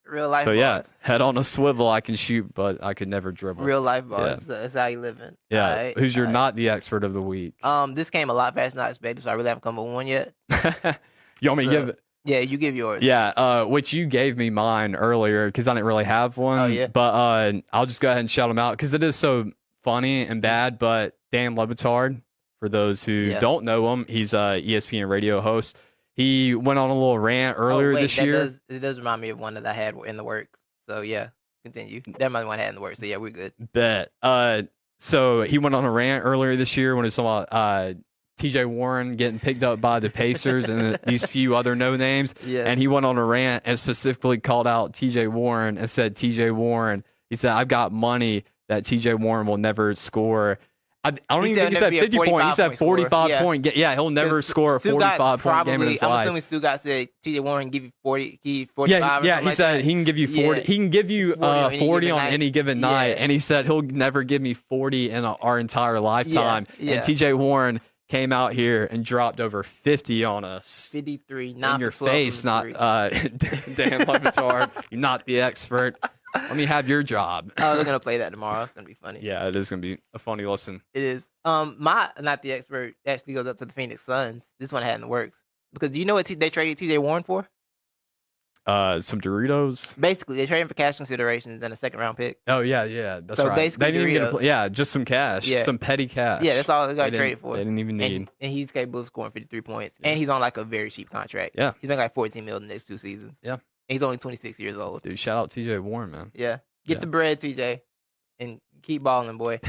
Speaker 2: Real life.
Speaker 1: So yeah,
Speaker 2: bars.
Speaker 1: head on a swivel. I can shoot, but I could never dribble.
Speaker 2: Real life bars. That's how you living.
Speaker 1: Yeah.
Speaker 2: All right,
Speaker 1: Who's your
Speaker 2: all right.
Speaker 1: not the expert of the week?
Speaker 2: This came a lot faster than I expected, so I really haven't come up with one yet.
Speaker 1: You want me to
Speaker 2: So-
Speaker 1: give?
Speaker 2: Yeah, you give yours.
Speaker 1: Yeah, which you gave me mine earlier because I didn't really have one.
Speaker 2: Oh, yeah.
Speaker 1: But I'll just go ahead and shout them out because it is so funny and bad. But Dan Levitard, for those who don't know him, he's a ESPN radio host. He went on a little rant earlier this year.
Speaker 2: It does remind me of one that I had in the works. So, yeah, continue. That might be one I had in the works. So, yeah, we're good.
Speaker 1: Bet. So he went on a rant earlier this year when he was talking about TJ Warren getting picked up by the Pacers and these few other no names.
Speaker 2: Yes.
Speaker 1: And he went on a rant and specifically called out TJ Warren and said, TJ Warren, he said, I've got money that TJ Warren will never score. I don't even think he said 50 points. He said 45 point. Yeah, he'll never score a 45 point game in his life.
Speaker 2: I'm assuming Stugat said TJ Warren give you 45.
Speaker 1: Yeah, he said he can give you 40. Yeah. He can give you 40 on any given night. And he said he'll never give me 40 in our entire lifetime. Yeah. And TJ Warren came out here and dropped over 50 on us.
Speaker 2: 53,
Speaker 1: not in your face, not Dan Levitard. You're not the expert. Let me have your job.
Speaker 2: Oh, they're gonna play that tomorrow. It's gonna be funny.
Speaker 1: Yeah, it is gonna be a funny listen.
Speaker 2: It is. My not the expert actually goes up to the Phoenix Suns. This one I had in the works because do you know what they traded TJ Warren for?
Speaker 1: Some Doritos.
Speaker 2: Basically, they traded him for cash considerations and a second round pick.
Speaker 1: Oh yeah, that's
Speaker 2: so
Speaker 1: right.
Speaker 2: Basically,
Speaker 1: they didn't even get just some cash, some petty cash.
Speaker 2: Yeah, that's all they got traded for.
Speaker 1: They didn't even need.
Speaker 2: And he's capable of scoring 53 points, and he's on like a very cheap contract.
Speaker 1: Yeah,
Speaker 2: he's making like 14 million the next 2 seasons.
Speaker 1: Yeah,
Speaker 2: and he's only 26 years old.
Speaker 1: Dude, shout out TJ Warren, man.
Speaker 2: Yeah. Get the bread, TJ, and keep balling, boy.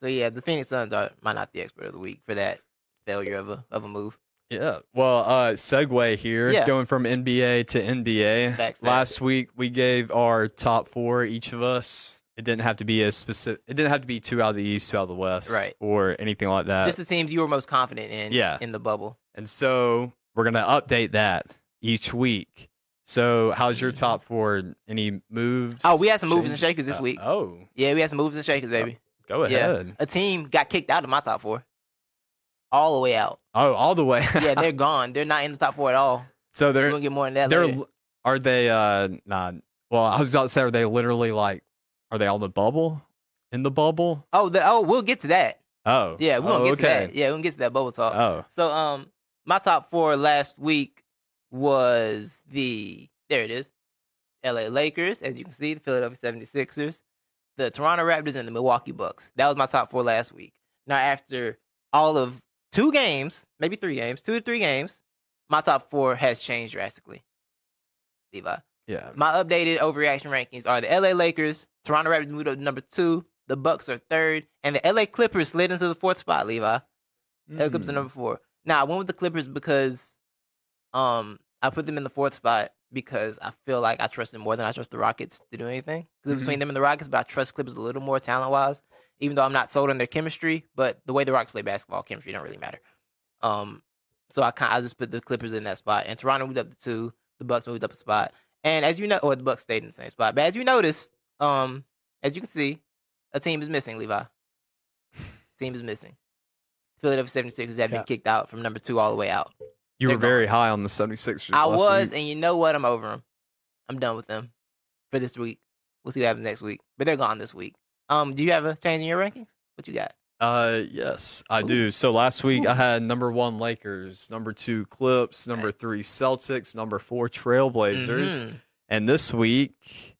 Speaker 2: So, yeah, the Phoenix Suns might not the expert of the week for that failure of a move.
Speaker 1: Yeah. Well, segue here, going from NBA to NBA. Last week, we gave our top 4, each of us. It didn't have to be a specific. It didn't have to be 2 out of the East, 2 out of the West,
Speaker 2: right,
Speaker 1: or anything like that.
Speaker 2: Just the teams you were most confident in. In the bubble.
Speaker 1: And so we're gonna update that each week. So, how's your top 4? Any moves?
Speaker 2: Oh, we had some movers and shakers this week.
Speaker 1: Oh.
Speaker 2: Yeah, we had some movers and shakers, baby.
Speaker 1: Go ahead.
Speaker 2: Yeah. A team got kicked out of my top 4. All the way out.
Speaker 1: Oh, all the way.
Speaker 2: Yeah, they're gone. They're not in the top 4 at all.
Speaker 1: So they're
Speaker 2: going to get more than that later.
Speaker 1: Are they, nah. Well, I was about to say, are they literally like, are they on the bubble? In the bubble?
Speaker 2: Oh, we'll get to that.
Speaker 1: Oh.
Speaker 2: Yeah, we're going to get to that. Yeah, we're going to get to that bubble talk.
Speaker 1: Oh.
Speaker 2: So, my top 4 last week was there it is, LA Lakers, as you can see, the Philadelphia 76ers, the Toronto Raptors, and the Milwaukee Bucks. That was my top 4 last week. Now, after all of 2 games, maybe 3 games, 2 to 3 games, my top 4 has changed drastically. Levi.
Speaker 1: Yeah.
Speaker 2: My updated overreaction rankings are the LA Lakers, Toronto Raptors moved up to number 2, the Bucks are 3rd, and the LA Clippers slid into the 4th spot, Levi. LA Clippers are number 4. Now, I went with the Clippers because I put them in the 4th spot because I feel like I trust them more than I trust the Rockets to do anything. Because between them and the Rockets, but I trust Clippers a little more talent-wise, even though I'm not sold on their chemistry. But the way the Rockets play basketball, chemistry don't really matter. So I just put the Clippers in that spot. And Toronto moved up to 2. The Bucks moved up a spot. And as you know, the Bucks stayed in the same spot. But as you noticed, as you can see, a team is missing, Levi. Team is missing. Philadelphia 76ers have been kicked out from number 2 all the way out.
Speaker 1: You were very high on the 76ers.
Speaker 2: I was, and you know what? I'm over them. I'm done with them for this week. We'll see what happens next week. But they're gone this week. Do you have a change in your rankings? What you got?
Speaker 1: Yes, I do. So last week I had number 1 Lakers, number 2 Clips, number 3 Celtics, number 4 Trailblazers. And this week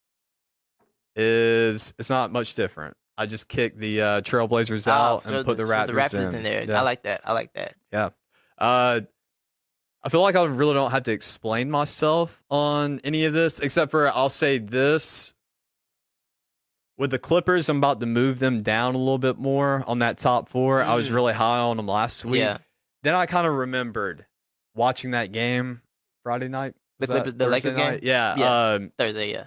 Speaker 1: it's not much different. I just kicked the Trailblazers out and put the Raptors
Speaker 2: in there. Yeah. I like that.
Speaker 1: Yeah. I feel like I really don't have to explain myself on any of this, except for I'll say this. With the Clippers, I'm about to move them down a little bit more on that top 4. I was really high on them last week.
Speaker 2: Yeah.
Speaker 1: Then I kind of remembered watching that game Friday night.
Speaker 2: The Lakers game?
Speaker 1: Yeah.
Speaker 2: Thursday, yeah.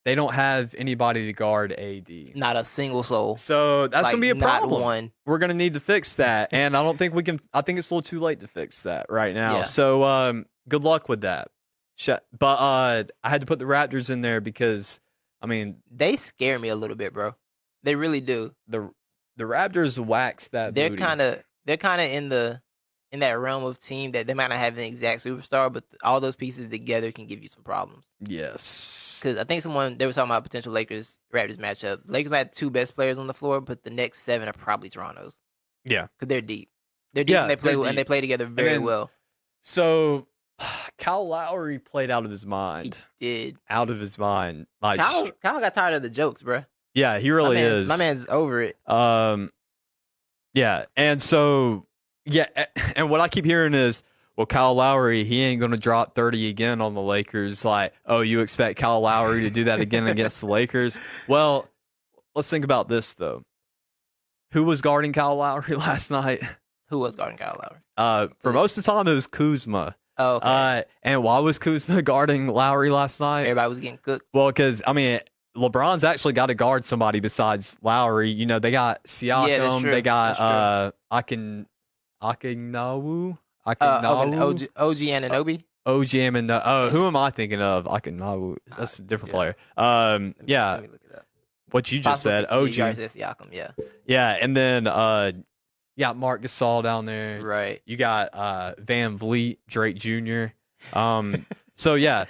Speaker 1: They don't have anybody to guard AD.
Speaker 2: Not a single soul.
Speaker 1: So that's going to be a problem.
Speaker 2: Not one.
Speaker 1: We're going to need to fix that. And I don't think we can. I think it's a little too late to fix that right now.
Speaker 2: Yeah.
Speaker 1: So good luck with that. But I had to put the Raptors in there because, I mean.
Speaker 2: They scare me a little bit, bro. They really do.
Speaker 1: The Raptors wax that booty.
Speaker 2: They're kind of in that realm of team that they might not have an exact superstar, but all those pieces together can give you some problems.
Speaker 1: Yes.
Speaker 2: Because I think they were talking about potential Lakers-Raptors matchup. Lakers might have 2 best players on the floor, but the next 7 are probably Toronto's.
Speaker 1: Yeah.
Speaker 2: Because they're deep. They're deep and they play together very well.
Speaker 1: So, Kyle Lowry played out of his mind.
Speaker 2: He did.
Speaker 1: Out of his mind. Like,
Speaker 2: Kyle got tired of the jokes, bro.
Speaker 1: Yeah, he really is.
Speaker 2: My man's over it.
Speaker 1: Yeah, and so, yeah, and what I keep hearing is, well, Kyle Lowry, he ain't going to drop 30 again on the Lakers. Like, oh, you expect Kyle Lowry to do that again against the Lakers? Well, let's think about this, though. Who was guarding Kyle Lowry last night?
Speaker 2: Who was guarding Kyle Lowry?
Speaker 1: For most of the time, it was Kuzma.
Speaker 2: Oh, okay.
Speaker 1: And why was Kuzma guarding Lowry last night?
Speaker 2: Everybody was getting cooked.
Speaker 1: Well, because, I mean, LeBron's actually got to guard somebody besides Lowry. You know, they got Siakam. They got Akinawu.
Speaker 2: OG Anunoby.
Speaker 1: OG Anunoby. Oh, who am I thinking of? Akinawu. That's a different player.
Speaker 2: Let me look it up.
Speaker 1: What you just said. OG.
Speaker 2: Siakam, yeah.
Speaker 1: Yeah, and then you got Marc Gasol down there.
Speaker 2: Right.
Speaker 1: You got Van Vliet, Drake Jr. So, yeah.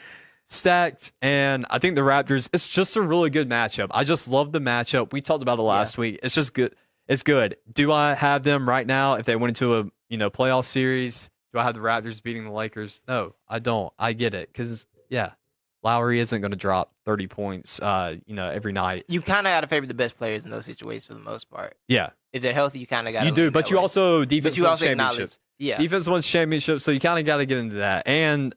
Speaker 1: Stacked, and I think the Raptors, it's just a really good matchup. I just love the matchup. We talked about it last week. It's just good. It's good. Do I have them right now if they went into a playoff series? Do I have the Raptors beating the Lakers? No, I don't. I get it because Lowry isn't going to drop 30 points every night.
Speaker 2: You kind of got to favor the best players in those situations for the most part.
Speaker 1: Yeah.
Speaker 2: If they're healthy, you kind of got to.
Speaker 1: You do, but you also defense wins championships.
Speaker 2: Yeah.
Speaker 1: Defense wins championships, so you kind of got to get into that. And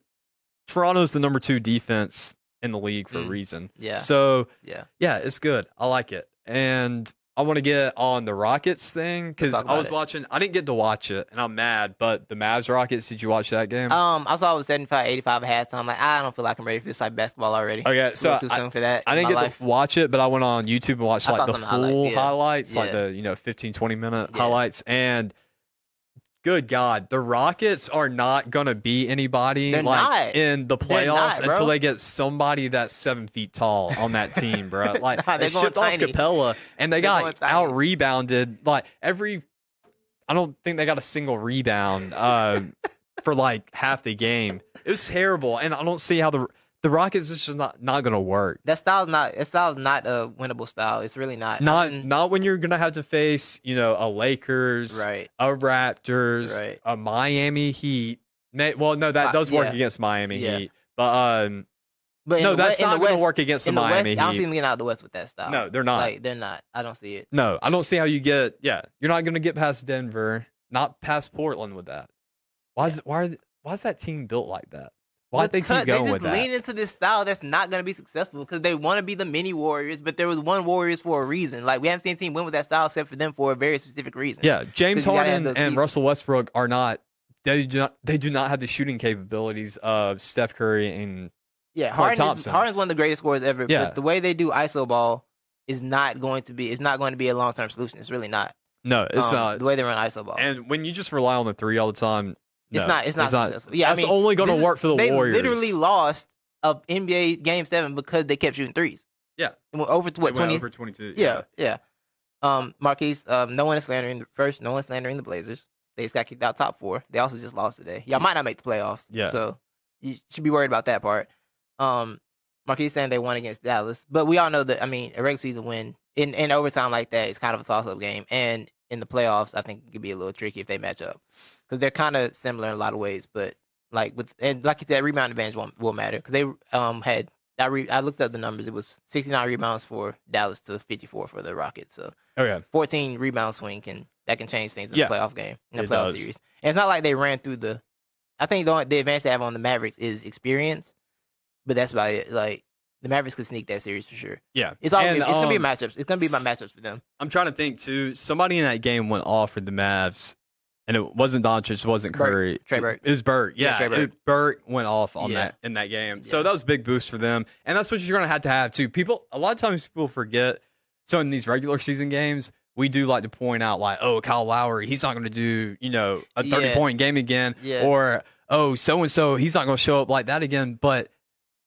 Speaker 1: Toronto's the number 2 defense in the league for a reason.
Speaker 2: Yeah.
Speaker 1: So, yeah, it's good. I like it. And I want to get on the Rockets thing because I was watching. I didn't get to watch it, and I'm mad. But the Mavs Rockets, did you watch that game?
Speaker 2: I saw it was 75-85 at halftime. I'm like, I don't feel like I'm ready for this basketball already.
Speaker 1: Okay, so
Speaker 2: too soon for that.
Speaker 1: I didn't get to watch it, but I went on YouTube and watched like the full highlights, like the 15-20 minute highlights, and good God, the Rockets are not gonna beat anybody in the playoffs until they get somebody that's 7 feet tall on that team, bro. Like they shipped off Capella and they got out rebounded. Like I don't think they got a single rebound for like half the game. It was terrible, and I don't see how the Rockets is just not going to work.
Speaker 2: That style's not a winnable style. It's really not.
Speaker 1: Not when you're going to have to face, a Lakers,
Speaker 2: right,
Speaker 1: a Raptors,
Speaker 2: right,
Speaker 1: a Miami Heat. Well, no, that does work against Miami Heat. But no, that's not going to work against the Miami Heat.
Speaker 2: I don't see them getting out of the West with that style.
Speaker 1: No, they're not.
Speaker 2: They're not. I don't see it.
Speaker 1: No, I don't see how you get. Yeah, you're not going to get past Denver, not past Portland with that. Why is that team built like that? Why they keep going with that?
Speaker 2: They just lean into this style that's not going to be successful because they want to be the mini Warriors, but there was one Warriors for a reason. Like, we haven't seen a team win with that style except for them for a very specific reason.
Speaker 1: Yeah, James Harden and Russell Westbrook are not. They do not have the shooting capabilities of Steph Curry and Harden's
Speaker 2: one of the greatest scorers ever. Yeah. But the way they do ISO ball is not going to be. It's not going to be a long term solution. It's really not.
Speaker 1: No, it's not.
Speaker 2: The way they run ISO ball.
Speaker 1: And when you just rely on the 3 all the time.
Speaker 2: No, it's not successful. Yeah,
Speaker 1: that's only going to work for the Warriors.
Speaker 2: They literally lost a NBA Game 7 because they kept shooting threes.
Speaker 1: Yeah.
Speaker 2: And went over 20?
Speaker 1: Over 22.
Speaker 2: Yeah. Marquise, no one is slandering the Blazers. They just got kicked out top 4. They also just lost today. Y'all might not make the playoffs.
Speaker 1: Yeah.
Speaker 2: So you should be worried about that part. Marquise saying they won against Dallas. But we all know that, a regular season win in overtime like that is kind of a toss-up game. And in the playoffs, I think it could be a little tricky if they match up. Because they're kind of similar in a lot of ways, but like you said, rebound advantage will matter. Because they had I looked up the numbers. It was 69 rebounds for Dallas to 54 for the Rockets. So 14 rebound swing can change things in the playoff game, in the playoff series. And it's not like they ran through the. I think the advantage they have on the Mavericks is experience, but that's about it. Like the Mavericks could sneak that series for sure.
Speaker 1: Yeah,
Speaker 2: it's gonna be matchups. It's gonna be my matchups for them.
Speaker 1: I'm trying to think too. Somebody in that game went off for the Mavs. And it wasn't Doncic, it wasn't Curry.
Speaker 2: Trey Burke.
Speaker 1: It was Burke. Yeah,
Speaker 2: Trey Burke.
Speaker 1: Burke went off on that in that game. Yeah. So that was a big boost for them. And that's what you're going to have too. A lot of times people forget. So in these regular season games, we do like to point out like, oh, Kyle Lowry, he's not going to do, a 30-point game again.
Speaker 2: Yeah.
Speaker 1: Or, oh, so-and-so, he's not going to show up like that again. But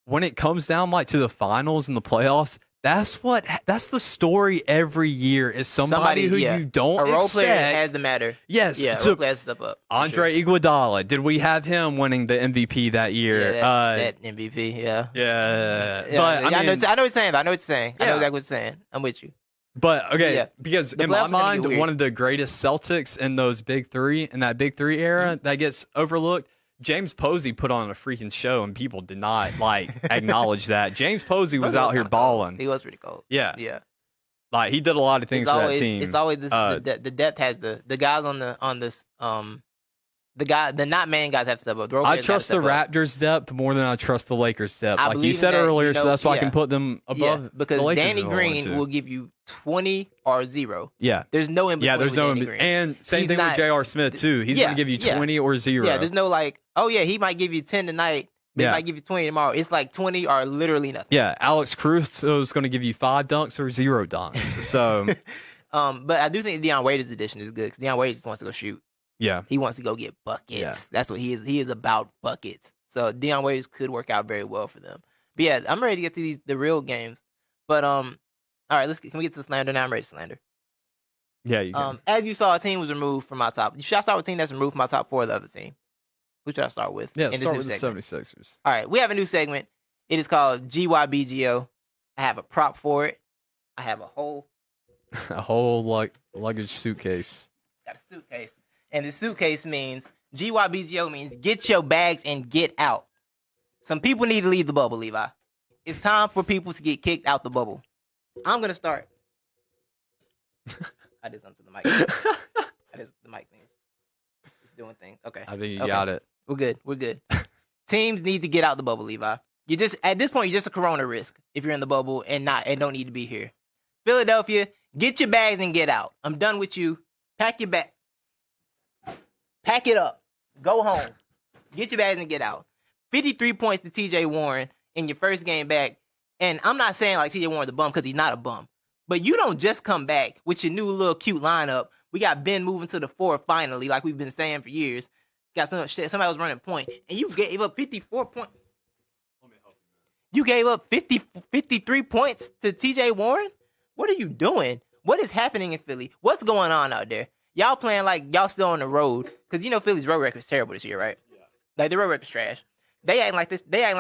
Speaker 1: when it comes down like to the finals and the playoffs, that's the story every year is somebody who you don't expect.
Speaker 2: A role player has to matter.
Speaker 1: Yes.
Speaker 2: Yeah, a role player has to step up.
Speaker 1: Andre Iguodala. Did we have him winning the MVP that year?
Speaker 2: Yeah, that MVP,
Speaker 1: yeah.
Speaker 2: But I know what you're saying. I know exactly what you're saying. I'm with you.
Speaker 1: But, okay, because in my mind, one of the greatest Celtics in those big three, in that big three era that gets overlooked, James Posey put on a freaking show, and people did not acknowledge that. James Posey was out here balling.
Speaker 2: He was pretty cold.
Speaker 1: Yeah.
Speaker 2: Yeah.
Speaker 1: Like, he did a lot of things for that team.
Speaker 2: It's always this, the depth has the guys on this the not man guys have to step up.
Speaker 1: I trust the Raptors' depth more than I trust the Lakers' depth. Like you said earlier, so that's why I can put them above.
Speaker 2: Because
Speaker 1: the Lakers
Speaker 2: Danny Green will give you 20 or 0.
Speaker 1: Yeah,
Speaker 2: there's no in between.
Speaker 1: Yeah, there's no
Speaker 2: Danny Green.
Speaker 1: And same thing with J.R. Smith too. He's going to give you 20 or 0.
Speaker 2: Yeah, there's no like, oh yeah, he might give you 10 tonight. He might give you 20 tomorrow. It's like 20 or literally nothing.
Speaker 1: Yeah, Alex Caruso is going to give you 5 dunks or 0 dunks. So,
Speaker 2: but I do think Deion Waiters' addition is good because Deion Waiters just wants to go shoot.
Speaker 1: Yeah,
Speaker 2: he wants to go get buckets.
Speaker 1: Yeah.
Speaker 2: That's what he is. He is about buckets. So Deion Waiters could work out very well for them. But yeah, I'm ready to get to the real games. But all right, can we get to slander now? I'm ready to slander.
Speaker 1: Yeah, you can.
Speaker 2: As you saw, a team was removed from my top. Should I start with a team that's removed from my top 4 of the other team? Who should I start with?
Speaker 1: Yeah, start with the 76ers.
Speaker 2: All right, we have a new segment. It is called GYBGO. I have a prop for it. I have a whole
Speaker 1: luggage suitcase.
Speaker 2: Got a suitcase. And the suitcase means, GYBGO means get your bags and get out. Some people need to leave the bubble, Levi. It's time for people to get kicked out the bubble. I'm going to start. I did something to the mic. The mic thing. It's doing things. Okay.
Speaker 1: I think you got it.
Speaker 2: We're good. Teams need to get out the bubble, Levi. At this point, you're just a corona risk if you're in the bubble and don't need to be here. Philadelphia, get your bags and get out. I'm done with you. Pack your bag. Pack it up. Go home. Get your bags and get out. 53 points to TJ Warren in your first game back. And I'm not saying like TJ Warren's a bum because he's not a bum. But you don't just come back with your new little cute lineup. We got Ben moving to the 4 finally, like we've been saying for years. Got somebody was running point. And you gave up 54 points. You gave up 53 points to TJ Warren? What are you doing? What is happening in Philly? What's going on out there? Y'all playing like y'all still on the road. Because you know Philly's road record is terrible this year, right? Yeah. Like the road record's trash. They acting like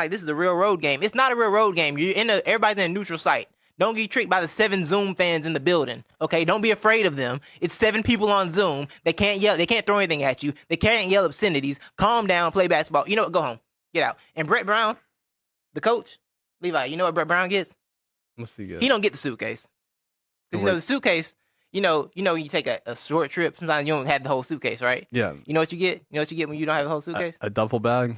Speaker 2: this is a real road game. It's not a real road game. Everybody's in a neutral site. Don't get tricked by the 7 Zoom fans in the building. Okay? Don't be afraid of them. It's 7 people on Zoom. They can't yell. They can't throw anything at you. They can't yell obscenities. Calm down. Play basketball. You know what? Go home. Get out. And Brett Brown, the coach, Levi, you know what Brett Brown gets?
Speaker 1: What's he get?
Speaker 2: He don't get the suitcase. Because the suitcase, you take a short trip. Sometimes you don't have the whole suitcase, right?
Speaker 1: Yeah.
Speaker 2: You know what you get? You know what you get when you don't have the whole suitcase?
Speaker 1: A duffel bag.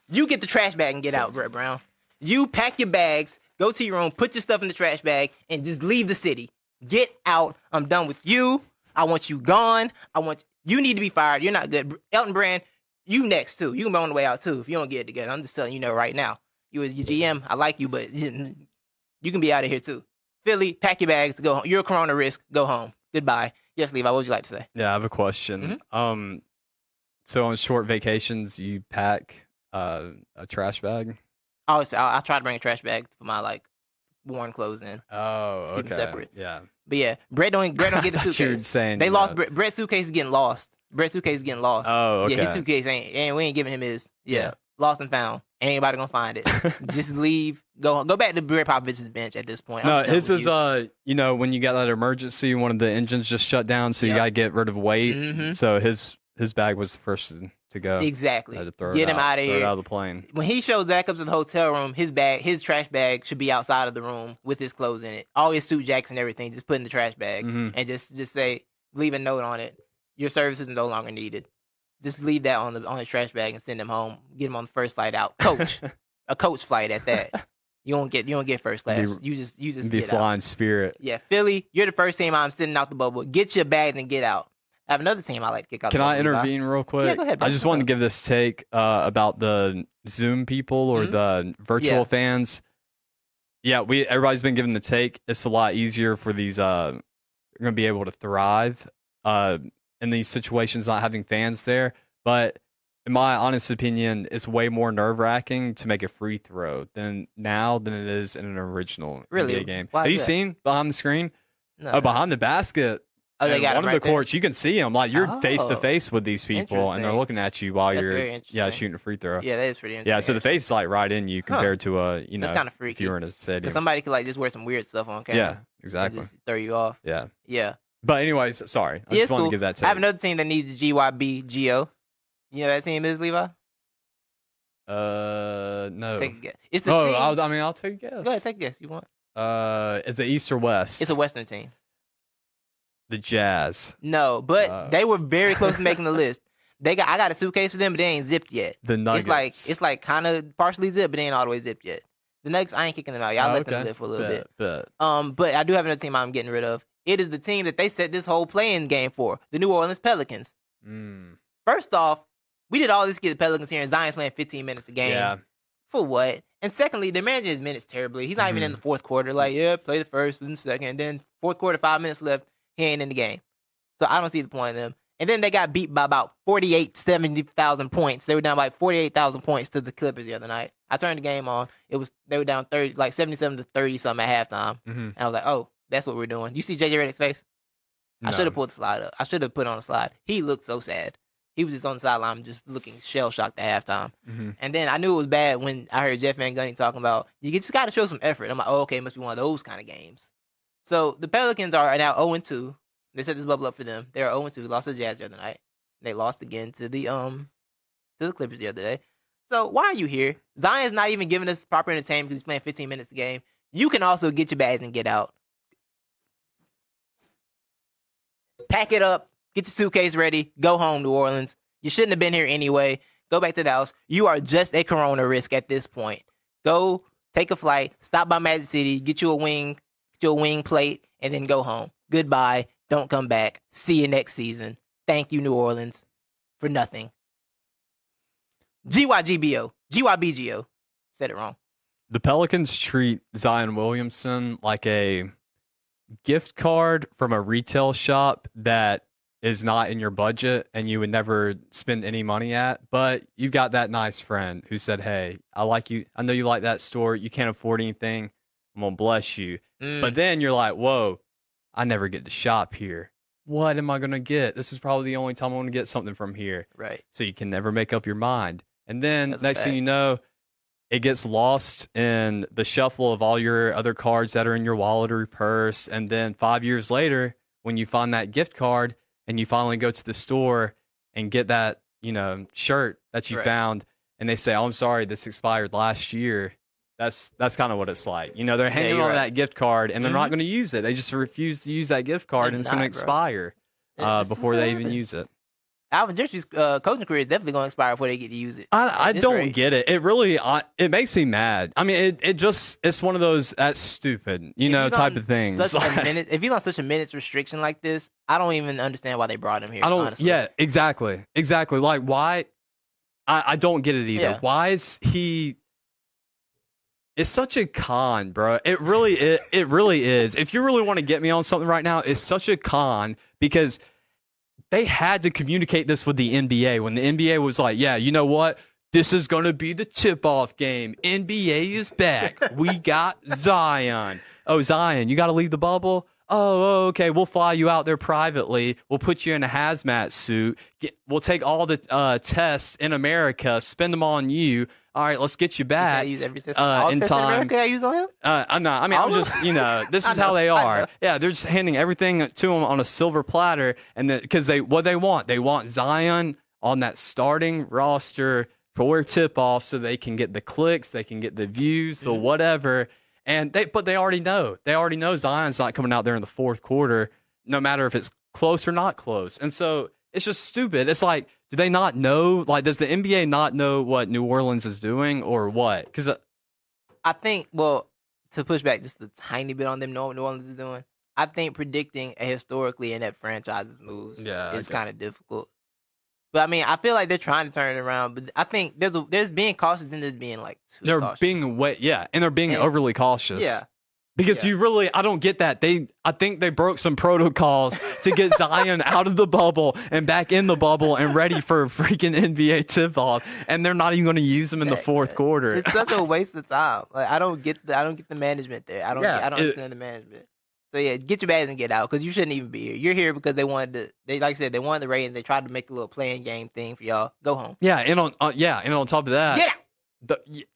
Speaker 2: You get the trash bag and get out, Brett Brown. You pack your bags, go to your room, put your stuff in the trash bag, and just leave the city. Get out. I'm done with you. I want you gone. You need to be fired. You're not good. Elton Brand, you next too. You can be on the way out too if you don't get it together. I'm just telling you right now. You as your GM, I like you, but you can be out of here too. Philly, pack your bags, go home. You're a corona risk. Go home. Goodbye. Yes, Levi, what would you like to say?
Speaker 1: Yeah, I have a question. Mm-hmm. So on short vacations, you pack a trash bag?
Speaker 2: I try to bring a trash bag to put my worn clothes in.
Speaker 1: Oh,
Speaker 2: keep them separate.
Speaker 1: Yeah.
Speaker 2: But yeah, Brett don't get the suitcase. They lost. Brett's suitcase is getting lost. Brett's suitcase is getting lost.
Speaker 1: Oh, okay.
Speaker 2: Yeah, his suitcase and we ain't giving him his. Yeah. Lost and found. Ain't anybody gonna find it. Just leave. Go back to Greg Popovich's bench at this point.
Speaker 1: No, his is when you got that emergency, one of the engines just shut down, so you gotta get rid of weight. Mm-hmm. So his bag was the first to go.
Speaker 2: Exactly.
Speaker 1: To throw
Speaker 2: get him out of here.
Speaker 1: Throw it out of the plane.
Speaker 2: When he shows back up to the hotel room, his trash bag should be outside of the room with his clothes in it. All his suit jacks and everything, just put in the trash bag and just say, leave a note on it. Your services are no longer needed. Just leave that on the trash bag and send him home. Get him on the first flight out. Coach, a coach flight at that. You don't get first class. You just
Speaker 1: be
Speaker 2: get
Speaker 1: flying
Speaker 2: out.
Speaker 1: Spirit.
Speaker 2: Yeah, Philly, you're the first team I'm sending out the bubble. Get your bags and get out. I have another team I like to kick out.
Speaker 1: Can I intervene real quick?
Speaker 2: Yeah, go ahead.
Speaker 1: I just wanted to give this take about the Zoom people or the virtual fans. Yeah, everybody's been giving the take. It's a lot easier for these. You're going to be able to thrive in these situations, not having fans there. But in my honest opinion, it's way more nerve-wracking to make a free throw than it is in an original NBA game.
Speaker 2: Why
Speaker 1: have you seen behind the screen?
Speaker 2: No.
Speaker 1: Behind the basket.
Speaker 2: Oh, they got
Speaker 1: one of the courts, you can see them. Like you're face to face with these people, and they're looking at you while you're shooting a free throw.
Speaker 2: Yeah, that is pretty interesting.
Speaker 1: Yeah, so the face is like right in you compared to
Speaker 2: that's kind of freaky.
Speaker 1: If you were in a stadium.
Speaker 2: Somebody could just wear some weird stuff on camera.
Speaker 1: Yeah, exactly.
Speaker 2: And just throw you off.
Speaker 1: Yeah. But anyways, sorry. I just wanted to give that take.
Speaker 2: I have another team that needs GYBGO. You know that team is, Levi?
Speaker 1: No.
Speaker 2: Take a guess. It's the
Speaker 1: Oh,
Speaker 2: team.
Speaker 1: I'll take a guess.
Speaker 2: Go ahead, take a guess. You want?
Speaker 1: Is it East or West?
Speaker 2: It's a Western team.
Speaker 1: The Jazz.
Speaker 2: No, but they were very close to making the list. I got a suitcase for them, but they ain't zipped yet.
Speaker 1: The Nuggets.
Speaker 2: It's like kind of partially zipped, but they ain't all the way zipped yet. The Nuggets, I ain't kicking them out. Y'all let them live for a little bit. But I do have another team I'm getting rid of. It is the team that they set this whole playing game for, the New Orleans Pelicans. First off, we did all this to get the Pelicans here, and Zion's playing 15 minutes a game. Yeah. For what? And secondly, they're managing his minutes terribly. He's not even in the fourth quarter. Like, play the first and the second. And then fourth quarter, 5 minutes left, he ain't in the game. So I don't see the point in them. And then they got beat by about 70,000 points. They were down by 48,000 points to the Clippers the other night. I turned the game on. They were down 77 to 30 something at halftime. And I was like, oh, that's what we're doing. You see JJ Redick's face? No. I should have pulled the slide up. I should have put on a slide. He looked so sad. He was just on the sideline, just looking shell-shocked at halftime. And then I knew it was bad when I heard Jeff Van Gundy talking about, you just got to show some effort. I'm like, oh, okay, it must be one of those kind of games. So the Pelicans are now 0-2. They set this bubble up for them. They're 0-2. Lost to the Jazz the other night. They lost again to the Clippers the other day. So why are you here? Zion's not even giving us proper entertainment because he's playing 15 minutes a game. You can also get your bags and get out. Pack it up. Get your suitcase ready. Go home, New Orleans. You shouldn't have been here anyway. Go back to the house. You are just a corona risk at this point. Go take a flight. Stop by Magic City. Get you a wing plate, and then go home. Goodbye. Don't come back. See you next season. Thank you, New Orleans, for nothing. GYGBO. GYBGO. Said it wrong.
Speaker 1: The Pelicans treat Zion Williamson like a gift card from a retail shop that is not in your budget and you would never spend any money at, but you've got that nice friend who said, hey, I like you. I know you like that store. You can't afford anything. I'm going to bless you. But then you're like, whoa, I never get to shop here. What am I going to get? This is probably the only time I want to get something from here.
Speaker 2: Right.
Speaker 1: So you can never make up your mind. And then next thing you know, it gets lost in the shuffle of all your other cards that are in your wallet or your purse. And then 5 years later, when you find that gift card and you finally go to the store and get that, shirt that you found, and they say, oh, I'm sorry, this expired last year. That's kind of what it's like. They're hanging on that gift card and they're not going to use it. They just refuse to use that gift card and it's going to expire before they even use it.
Speaker 2: Alvin Gentry's coaching career is definitely going to expire before they get to use it.
Speaker 1: I don't get it. It really it makes me mad. I mean, it's one of those that's stupid, type of things.
Speaker 2: If he's on such a minutes restriction like this, I don't even understand why they brought him here. Honestly.
Speaker 1: Yeah, exactly. Like why? I don't get it either. Yeah. Why is he? It's such a con, bro. It really is. If you really want to get me on something right now, it's such a con because they had to communicate this with the NBA when the NBA was like, yeah, you know what? This is going to be the tip-off game. NBA is back. We got Zion. Oh, Zion, you got to leave the bubble? Oh, okay. We'll fly you out there privately. We'll put you in a hazmat suit. We'll take all the tests in America, spend them on you. All right, let's get you back.
Speaker 2: Use every test. All in time. In America I use on him?
Speaker 1: I'm not. I mean, I'm just, this is how they are. Yeah, they're just handing everything to him on a silver platter, and because they want Zion on that starting roster for tip-off, so they can get the clicks, they can get the views, the whatever. But they already know. They already know Zion's not coming out there in the fourth quarter, no matter if it's close or not close. And so it's just stupid. It's like, do they not know? Like, does the NBA not know what New Orleans is doing or what? Because
Speaker 2: I think, to push back just a tiny bit on them knowing what New Orleans is doing, I think predicting a historically inept franchise's moves is kind of difficult. But I mean, I feel like they're trying to turn it around. But I think there's being cautious and there's being like too cautious.
Speaker 1: And they're being overly cautious.
Speaker 2: Yeah.
Speaker 1: Because I don't get that. I think they broke some protocols to get Zion out of the bubble and back in the bubble and ready for a freaking NBA tip-off, and they're not even going to use them in the fourth quarter.
Speaker 2: It's such a waste of time. Like I don't get the management there. I don't understand the management. So yeah, get your bags and get out because you shouldn't even be here. You're here because they wanted the ratings. They tried to make a little playing game thing for y'all. Go home.
Speaker 1: Yeah, and on top of that,
Speaker 2: get out.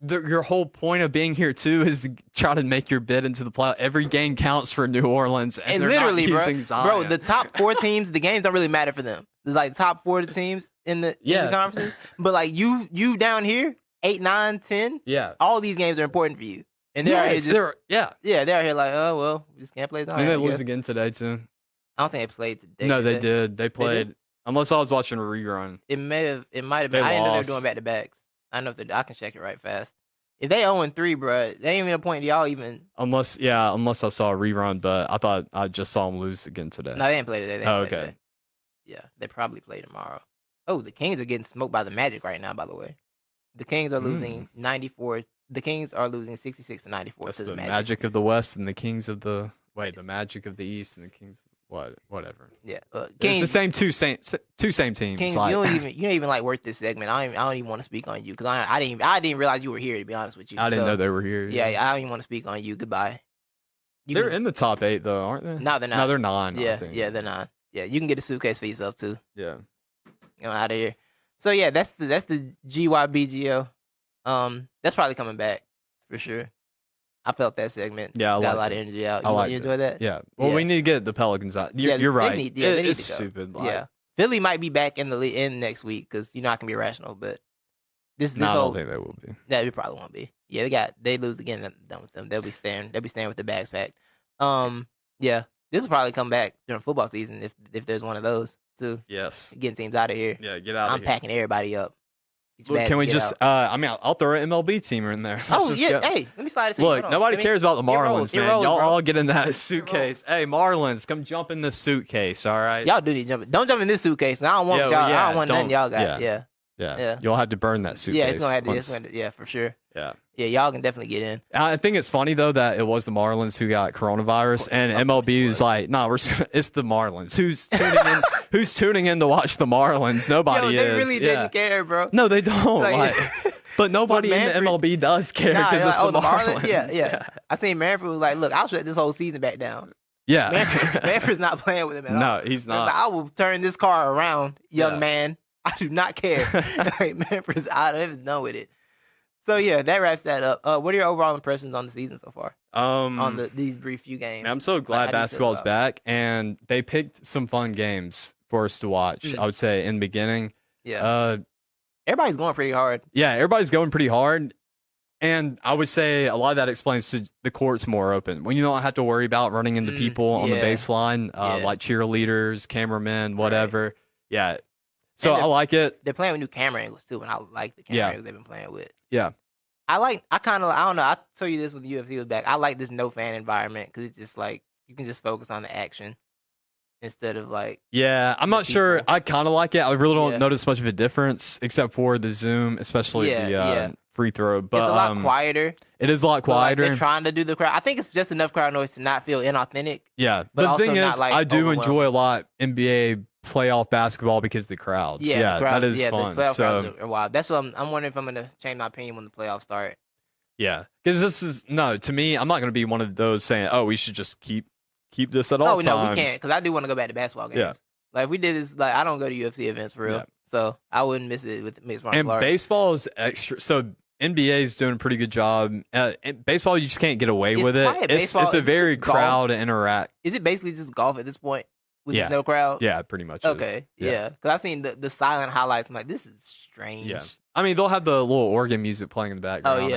Speaker 1: Your whole point of being here too is to try to make your bid into the playoff. Every game counts for New Orleans, and they're
Speaker 2: literally,
Speaker 1: not using Zion.
Speaker 2: the top 4 teams, the games don't really matter for them. There's like top 4 teams in the conferences, but like you down here, 8, 9, 10, all these games are important for you, and they're out here they're out here like, oh well, we just can't play Zion.
Speaker 1: And they lose again today too.
Speaker 2: I don't think they played today.
Speaker 1: No, they did. They played. Unless I was watching a rerun.
Speaker 2: It might have been. I didn't know they were doing back to backs. I don't know if I can check it right fast. If they 0-3, bro, they ain't even a point to y'all even. Unless
Speaker 1: I saw a rerun, but I thought I just saw them lose again today.
Speaker 2: No, they didn't play today.
Speaker 1: Okay.
Speaker 2: Today. Yeah, they probably play tomorrow. Oh, the Kings are getting smoked by the Magic right now, by the way. The Kings are losing 94. The Kings are losing 66 to 94
Speaker 1: That's
Speaker 2: to the
Speaker 1: Magic of the West and the Kings of the the Magic of the East and the Kings. Whatever.
Speaker 2: Yeah,
Speaker 1: Kings, it's the same two same teams.
Speaker 2: Kings,
Speaker 1: like,
Speaker 2: you're not even like worth this segment. I don't even want to speak on you because I didn't realize you were here. To be honest with you,
Speaker 1: I didn't know they were here.
Speaker 2: Yeah, I don't even want to speak on you. Goodbye.
Speaker 1: They're in the top 8 though, aren't they?
Speaker 2: No, they're not.
Speaker 1: No, they're 9.
Speaker 2: Yeah, they're not. Yeah, you can get a suitcase for yourself too.
Speaker 1: Yeah.
Speaker 2: Out of here. So yeah, that's the GYBGO. That's probably coming back for sure. I felt that segment.
Speaker 1: Yeah,
Speaker 2: got a lot of energy out. You enjoy that?
Speaker 1: Yeah. Well, we need to get the Pelicans out. You're right.
Speaker 2: They need
Speaker 1: it's
Speaker 2: to go.
Speaker 1: stupid.
Speaker 2: Yeah. Philly might be back in the in next week because I can be rational, but this
Speaker 1: I don't think they will be.
Speaker 2: Yeah, they probably won't be. Yeah, they lose again. I'm done with them. They'll be staying with the bags packed. Yeah, this will probably come back during football season if there's one of those too.
Speaker 1: Yes.
Speaker 2: Getting teams out of here.
Speaker 1: Yeah, get out of here.
Speaker 2: I'm packing everybody up.
Speaker 1: Look, can we just? I'll throw an MLB teamer in there.
Speaker 2: Hey, let me slide it to you.
Speaker 1: Look, nobody cares about the Marlins, man.
Speaker 2: Y'all
Speaker 1: all get in that suitcase. Hey, Marlins, come jump in this suitcase, all right?
Speaker 2: Y'all do need to jump. Don't jump in this suitcase. I don't want y'all. I don't want nothing y'all got. Yeah.
Speaker 1: You'll have to burn that suitcase.
Speaker 2: Yeah, it's gonna have to. For sure. Yeah, y'all can definitely get in.
Speaker 1: I think it's funny though that it was the Marlins who got coronavirus, and MLB is like, no, it's the Marlins. Who's tuning in? Who's tuning in to watch the Marlins? Nobody is.
Speaker 2: They really didn't care, bro.
Speaker 1: No, they don't. But nobody in the MLB does care because it's the Marlins.
Speaker 2: Yeah. I think Manfred was like, look, I'll shut this whole season back down.
Speaker 1: Yeah.
Speaker 2: Manfred's not playing with him at all.
Speaker 1: No, he's not.
Speaker 2: Like, I will turn this car around, young man. I do not care. Manfred's out of it, done with it. So yeah, that wraps that up. What are your overall impressions on the season so far? On these brief few games.
Speaker 1: I'm so glad basketball is back, and they picked some fun games for us to watch. I would say in the beginning.
Speaker 2: Yeah. Everybody's going pretty hard.
Speaker 1: Yeah, everybody's going pretty hard, and I would say a lot of that explains to the court's more open when you don't have to worry about running into people on the baseline, like cheerleaders, cameramen, whatever. Right. Yeah. So I like it.
Speaker 2: They're playing with new camera angles too, and I like the camera angles they've been playing with.
Speaker 1: Yeah.
Speaker 2: I don't know. I told you this when the UFC was back. I like this no fan environment because it's just like you can just focus on the action instead of like.
Speaker 1: Yeah, I'm not sure. I kind of like it. I really don't notice much of a difference except for the zoom, especially the free throw. But
Speaker 2: it's a lot quieter.
Speaker 1: It is a lot quieter.
Speaker 2: They're trying to do the crowd. I think it's just enough crowd noise to not feel inauthentic.
Speaker 1: Yeah,
Speaker 2: but
Speaker 1: the thing is,
Speaker 2: I
Speaker 1: do enjoy a lot NBA playoff basketball because of the crowds.
Speaker 2: Yeah,
Speaker 1: that is fun.
Speaker 2: The playoff crowds are wild. That's what I'm wondering if I'm going to change my opinion when the playoffs start.
Speaker 1: Yeah, because this is to me. I'm not going to be one of those saying, "Oh, we should just keep this at all times."
Speaker 2: No, we can't because I do want to go back to basketball games. Yeah. Like if we did this, like I don't go to UFC events for real, so I wouldn't miss it with mixed martial arts.
Speaker 1: And baseball is extra. So NBA is doing a pretty good job. Baseball, you just can't get away with it. It's a very crowd interact.
Speaker 2: Is it basically just golf at this point? With no crowd?
Speaker 1: Yeah, pretty much.
Speaker 2: Okay, yeah. Because I've seen the silent highlights. I'm like, this is strange.
Speaker 1: Yeah. I mean, they'll have the little organ music playing in the background.
Speaker 2: Oh,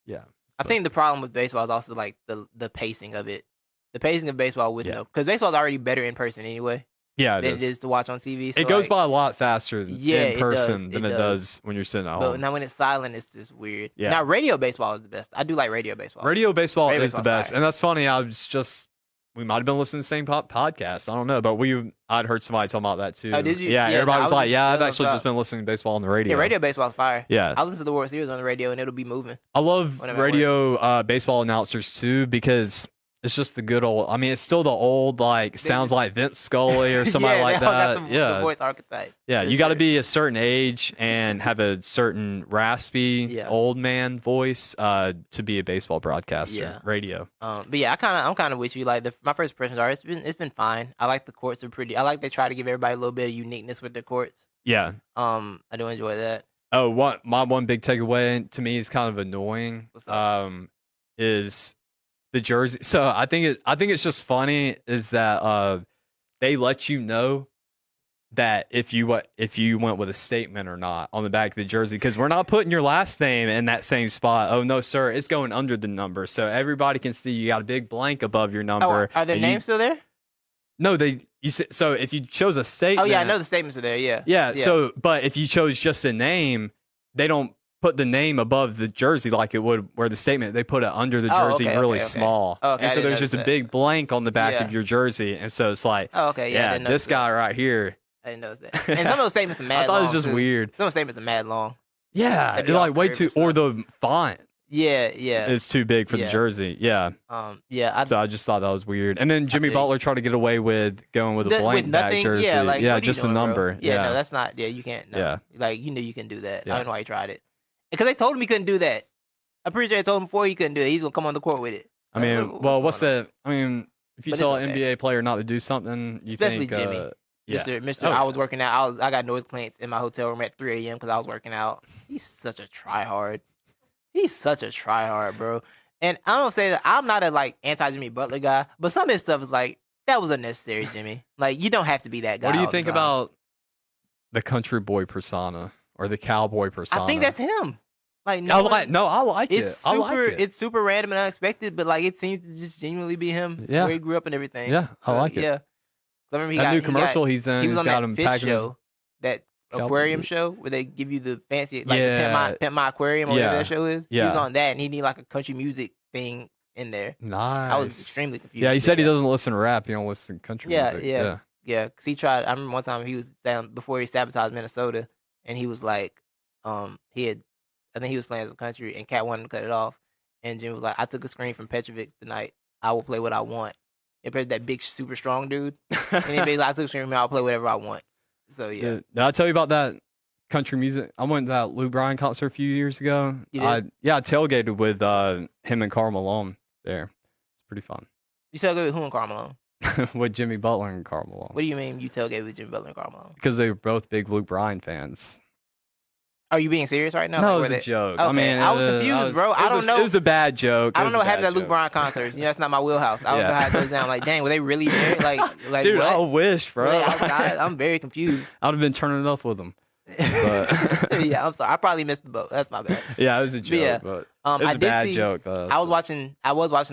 Speaker 2: yeah. I think the problem with baseball is also like the pacing of it. The pacing of baseball because baseball's already better in person anyway.
Speaker 1: Yeah,
Speaker 2: than it is to watch on TV. So
Speaker 1: it goes by a lot faster in person than it does when you're sitting at home.
Speaker 2: But now when it's silent, it's just weird.
Speaker 1: Yeah.
Speaker 2: Now radio baseball is the best. I do like radio baseball.
Speaker 1: Radio baseball is the best, and that's funny. We might have been listening to the same podcast. I don't know, but I'd heard somebody talking about that too.
Speaker 2: Oh, did you?
Speaker 1: Yeah, everybody was like, I've actually just been listening to baseball on the radio.
Speaker 2: Yeah, radio baseball's fire.
Speaker 1: Yeah.
Speaker 2: I listen to the World Series on the radio and it'll be moving.
Speaker 1: I love radio baseball announcers too because it's just the good old. I mean, it's still the old sounds like Vince Scully or somebody like that.
Speaker 2: The voice archetype.
Speaker 1: Yeah, you got to be a certain age and have a certain raspy old man voice to be a baseball broadcaster.
Speaker 2: Yeah.
Speaker 1: Radio.
Speaker 2: But yeah, I'm kind of with you. Like my first impressions are it's been fine. I like the courts are pretty. I like they try to give everybody a little bit of uniqueness with their courts.
Speaker 1: Yeah.
Speaker 2: I do enjoy that.
Speaker 1: Oh, what my one big takeaway to me is kind of annoying.
Speaker 2: What's up?
Speaker 1: Is the jersey. So I think it's just funny is that they let you know that if you went with a statement or not on the back of the jersey, because we're not putting your last name in that same spot. Oh no, sir, it's going under the number, so everybody can see you got a big blank above your number.
Speaker 2: Oh, are their names still there?
Speaker 1: No, so if you chose a statement.
Speaker 2: Oh yeah, I know the statements are there. Yeah.
Speaker 1: Yeah. So, but if you chose just a name, they don't put the name above the jersey like it would where the statement. They put it under the jersey really small.
Speaker 2: Okay,
Speaker 1: and so there's just a big blank on the back of your jersey, and so it's like, yeah, this guy right here.
Speaker 2: I didn't notice that. And some of those statements are mad long.
Speaker 1: I thought it was just weird.
Speaker 2: Some of those statements are mad long.
Speaker 1: Yeah, they're like way too, or the font.
Speaker 2: Yeah.
Speaker 1: It's too big for the jersey. Yeah. So I just thought that was weird. And then Jimmy Butler tried to get away with going with a blank back jersey. Yeah, just a number.
Speaker 2: Bro? Yeah, no, that's not. Yeah, you can't. No. Yeah. Like, you knew you couldn't do that. I don't know why he tried it. Because they told him he couldn't do that. I'm pretty sure they told him before he couldn't do it. He's going to come on the court with it.
Speaker 1: I mean, what's that? I mean, if you tell an NBA player not to do something, you
Speaker 2: especially
Speaker 1: think...
Speaker 2: Jimmy. Mr. I was working out. I got noise complaints in my hotel room at 3 a.m. because I was working out. He's such a tryhard. He's such a tryhard, bro. And I don't say that I'm not a like anti Jimmy Butler guy, but some of his stuff is like that was unnecessary, Jimmy. Like you don't have to be that guy.
Speaker 1: What do you think about the country boy persona or the cowboy persona?
Speaker 2: I think that's him. Like
Speaker 1: I like it.
Speaker 2: I like it. It's super random and unexpected, but like it seems to just genuinely be him.
Speaker 1: Yeah.
Speaker 2: Where he grew up and everything.
Speaker 1: Yeah, I like it.
Speaker 2: Yeah. I remember
Speaker 1: that new commercial he's in.
Speaker 2: He was on
Speaker 1: got
Speaker 2: that fish show, that aquarium show where they give you the fancy, like the Pimp My Aquarium or whatever that show is. Yeah. He was on that, and he need like a country music thing in there.
Speaker 1: Nice.
Speaker 2: I was extremely confused.
Speaker 1: Yeah, he said he doesn't listen to rap. He don't listen to country music.
Speaker 2: Yeah. Because he tried. I remember one time he was down before he sabotaged Minnesota, and he was like, I think he was playing some country, and Cat wanted to cut it off, and Jim was like, I took a screen from Petrovic tonight. I will play what I want. Compared to that big, super strong dude. And he basically, I took a screen, I'll play whatever I want. So, yeah.
Speaker 1: Did I tell you about that country music? I went to that Lou Bryan concert a few years ago.
Speaker 2: You did?
Speaker 1: I tailgated with him and Karl Malone there. It's pretty fun.
Speaker 2: You tailgated with who and Karl Malone?
Speaker 1: With Jimmy Butler and Karl Malone.
Speaker 2: What do you mean you tailgated with Jimmy Butler and Karl Malone?
Speaker 1: Because they were both big Luke Bryan fans.
Speaker 2: Are you being serious right now?
Speaker 1: No, it was a joke.
Speaker 2: Okay.
Speaker 1: I mean,
Speaker 2: I was confused, bro. I don't know.
Speaker 1: It was a bad joke.
Speaker 2: I don't know what happened at Luke Bryan concerts. That's not my wheelhouse. I don't know how it goes down. Like, dang, were they really there? Like,
Speaker 1: dude,
Speaker 2: what?
Speaker 1: I wish, bro.
Speaker 2: I'm very confused.
Speaker 1: I would have been turning it up with them. But...
Speaker 2: yeah, I'm sorry. I probably missed the boat. That's my bad.
Speaker 1: Yeah, it was a joke. But it was a bad joke. Though.
Speaker 2: I was watching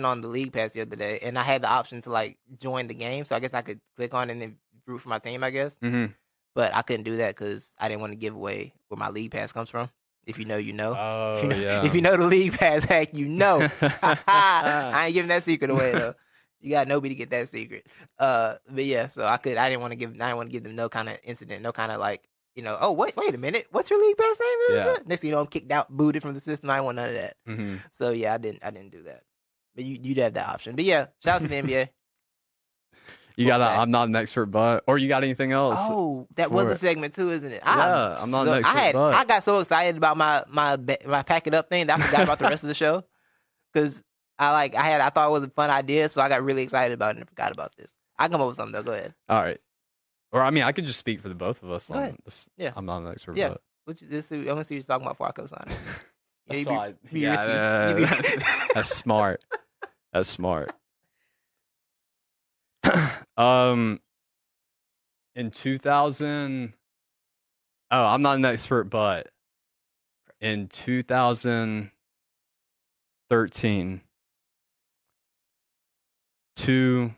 Speaker 2: on the League Pass the other day, and I had the option to like join the game, so I guess I could click on it and then root for my team. I guess.
Speaker 1: Mm-hmm.
Speaker 2: But I couldn't do that because I didn't want to give away where my League Pass comes from. If you know, you know.
Speaker 1: Oh, yeah.
Speaker 2: If you know the League Pass hack, you know. I ain't giving that secret away though. You got nobody to get that secret. But yeah, so I didn't want to give them no kind of incident, no kind of like, oh wait a minute, what's your League Pass name?
Speaker 1: Yeah.
Speaker 2: Next thing you know, I'm kicked out, booted from the system. I didn't want none of that.
Speaker 1: Mm-hmm.
Speaker 2: So yeah, I didn't do that. But you'd have that option. But yeah, shout out to the NBA.
Speaker 1: You got I'm not an expert, but or you got anything else?
Speaker 2: Oh, that was a segment too, isn't it?
Speaker 1: Yeah, I'm not an expert.
Speaker 2: I got so excited about my pack it up thing that I forgot about the rest of the show because I thought it was a fun idea, so I got really excited about it and forgot about this. I come up with something though. Go ahead.
Speaker 1: All right. Or I mean, I could just speak for the both of us.
Speaker 2: Go ahead.
Speaker 1: Yeah, I'm not an expert.
Speaker 2: Yeah. But. I want to see what you're talking about before I co-sign
Speaker 1: it. That's smart. That's smart. In 2000, I'm not an expert, but in 2013, 2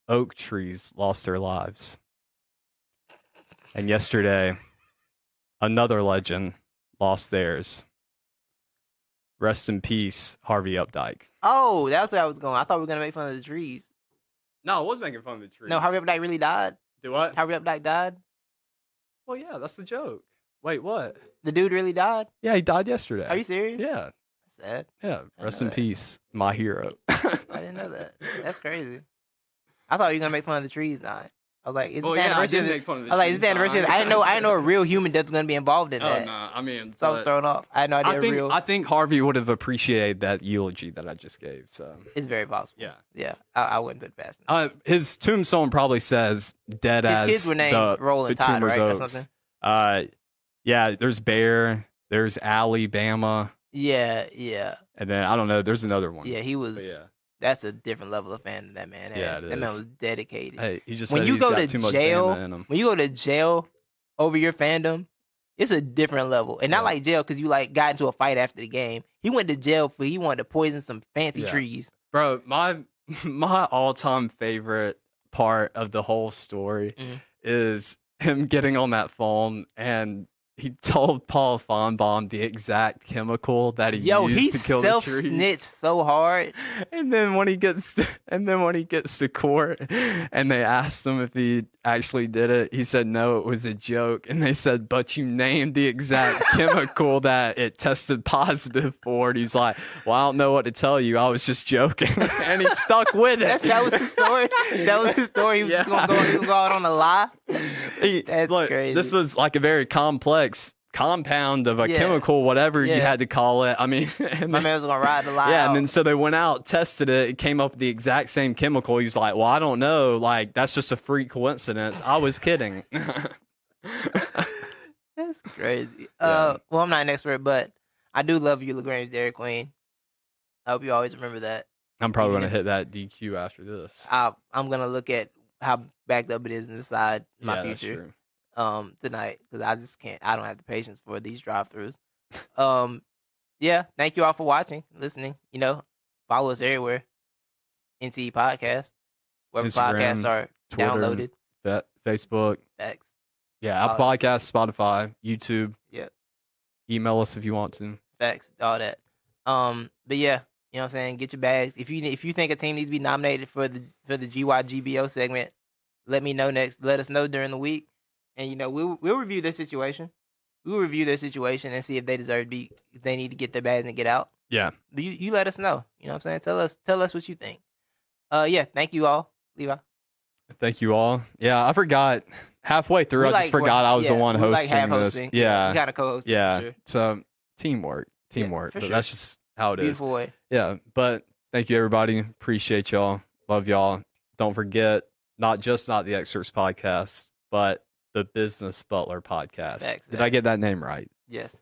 Speaker 1: oak trees lost their lives. And yesterday, another legend lost theirs. Rest in peace, Harvey Updike.
Speaker 2: Oh, that's where I was going. I thought we were going to make fun of the trees.
Speaker 1: No, I was making fun of the trees.
Speaker 2: No, Harvey Updike really died?
Speaker 1: Do what?
Speaker 2: Harvey Updike died?
Speaker 1: Well, yeah, that's the joke. Wait, what?
Speaker 2: The dude really died?
Speaker 1: Yeah, he died yesterday.
Speaker 2: Are you serious?
Speaker 1: Yeah.
Speaker 2: That's sad.
Speaker 1: Yeah, rest in peace, my hero.
Speaker 2: I didn't know that. That's crazy. I thought you were going to make fun of the trees now. I was like, is this anniversary?
Speaker 1: Make fun of the
Speaker 2: I was like, is this anniversary? I didn't know a real human death's going to be involved in that.
Speaker 1: Oh, no, I mean...
Speaker 2: So I was thrown off. I had no idea
Speaker 1: I think Harvey would have appreciated that eulogy that I just gave, so...
Speaker 2: It's very possible.
Speaker 1: Yeah.
Speaker 2: Yeah, I wouldn't put it past him.
Speaker 1: His tombstone probably says, dead as...
Speaker 2: His kids were named Roland Todd, right, or something?
Speaker 1: Yeah, there's Bear, there's Alabama,
Speaker 2: Yeah.
Speaker 1: and then I don't know. There's another one.
Speaker 2: Yeah, he was.
Speaker 1: But yeah.
Speaker 2: That's a different level of fan than that man had.
Speaker 1: Yeah, it
Speaker 2: That man
Speaker 1: is.
Speaker 2: was dedicated.
Speaker 1: Hey, he just
Speaker 2: When
Speaker 1: said
Speaker 2: you
Speaker 1: he's
Speaker 2: go
Speaker 1: got
Speaker 2: to
Speaker 1: too much
Speaker 2: jail,
Speaker 1: Bama in him.
Speaker 2: when you go to jail over your fandom, it's a different level. And not like jail because you like got into a fight after the game. He went to jail for he wanted to poison some fancy trees.
Speaker 1: Bro, my all-time favorite part of the whole story is him getting on that phone and he told Paul Fonbaum the exact chemical that he used to kill the trees.
Speaker 2: Snitched so hard.
Speaker 1: And then when he gets to court and they asked him if he actually did it, he said no, it was a joke. And they said, but you named the exact chemical that it tested positive for. And he's like, well, I don't know what to tell you. I was just joking. And he stuck with it.
Speaker 2: That was the story. That was the story. He was gonna go out on a lie. That's crazy.
Speaker 1: This was like a very complex compound of a chemical, whatever you had to call it. I mean,
Speaker 2: my man was gonna ride the lie.
Speaker 1: Yeah, and then so they went out, tested it, it came up with the exact same chemical. He's like, well, I don't know, like that's just a freak coincidence. I was kidding.
Speaker 2: That's crazy. Well, I'm not an expert, but I do love you, LaGrange Dairy Queen. I hope you always remember that.
Speaker 1: I'm probably gonna hit that DQ after this.
Speaker 2: I'm gonna look at how backed up it is and decide my future tonight because I just can't. I don't have the patience for these drive-throughs. Thank you all for watching, listening. Follow us everywhere. NCE Podcast, wherever
Speaker 1: Instagram,
Speaker 2: podcasts are
Speaker 1: Twitter,
Speaker 2: downloaded.
Speaker 1: Facebook.
Speaker 2: Facts.
Speaker 1: Yeah, Apple Podcasts, Spotify, YouTube.
Speaker 2: Yeah.
Speaker 1: Email us if you want to.
Speaker 2: Facts. All that. But yeah. You know what I'm saying? Get your bags. If you think a team needs to be nominated for the GYGBO segment, let me know next. Let us know during the week, and we'll review their situation. We'll review their situation and see if they deserve to be. If they need to get their bags and get out.
Speaker 1: Yeah.
Speaker 2: But you let us know. You know what I'm saying? Tell us what you think. Thank you all, Levi.
Speaker 1: Thank you all. Yeah, I forgot halfway through. I just forgot I was the one hosting this. Yeah.
Speaker 2: We got a co-host.
Speaker 1: Yeah.
Speaker 2: Sure.
Speaker 1: So teamwork. But
Speaker 2: sure.
Speaker 1: that's just how it is.
Speaker 2: Beautiful way.
Speaker 1: Yeah, but thank you, everybody. Appreciate y'all. Love y'all. Don't forget, not the Excerpts Podcast, but the Business Butler Podcast.
Speaker 2: Facts,
Speaker 1: Did I get that name right?
Speaker 2: Yes.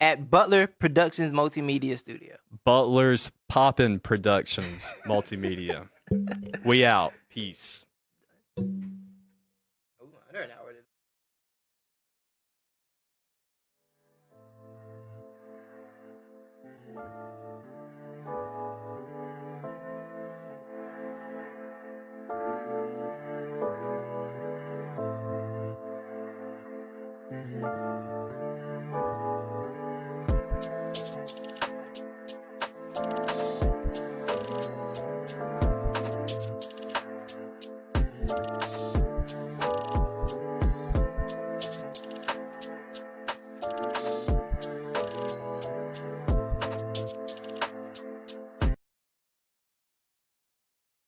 Speaker 2: At Butler Productions Multimedia Studio.
Speaker 1: Butler's Poppin' Productions Multimedia. We out. Peace.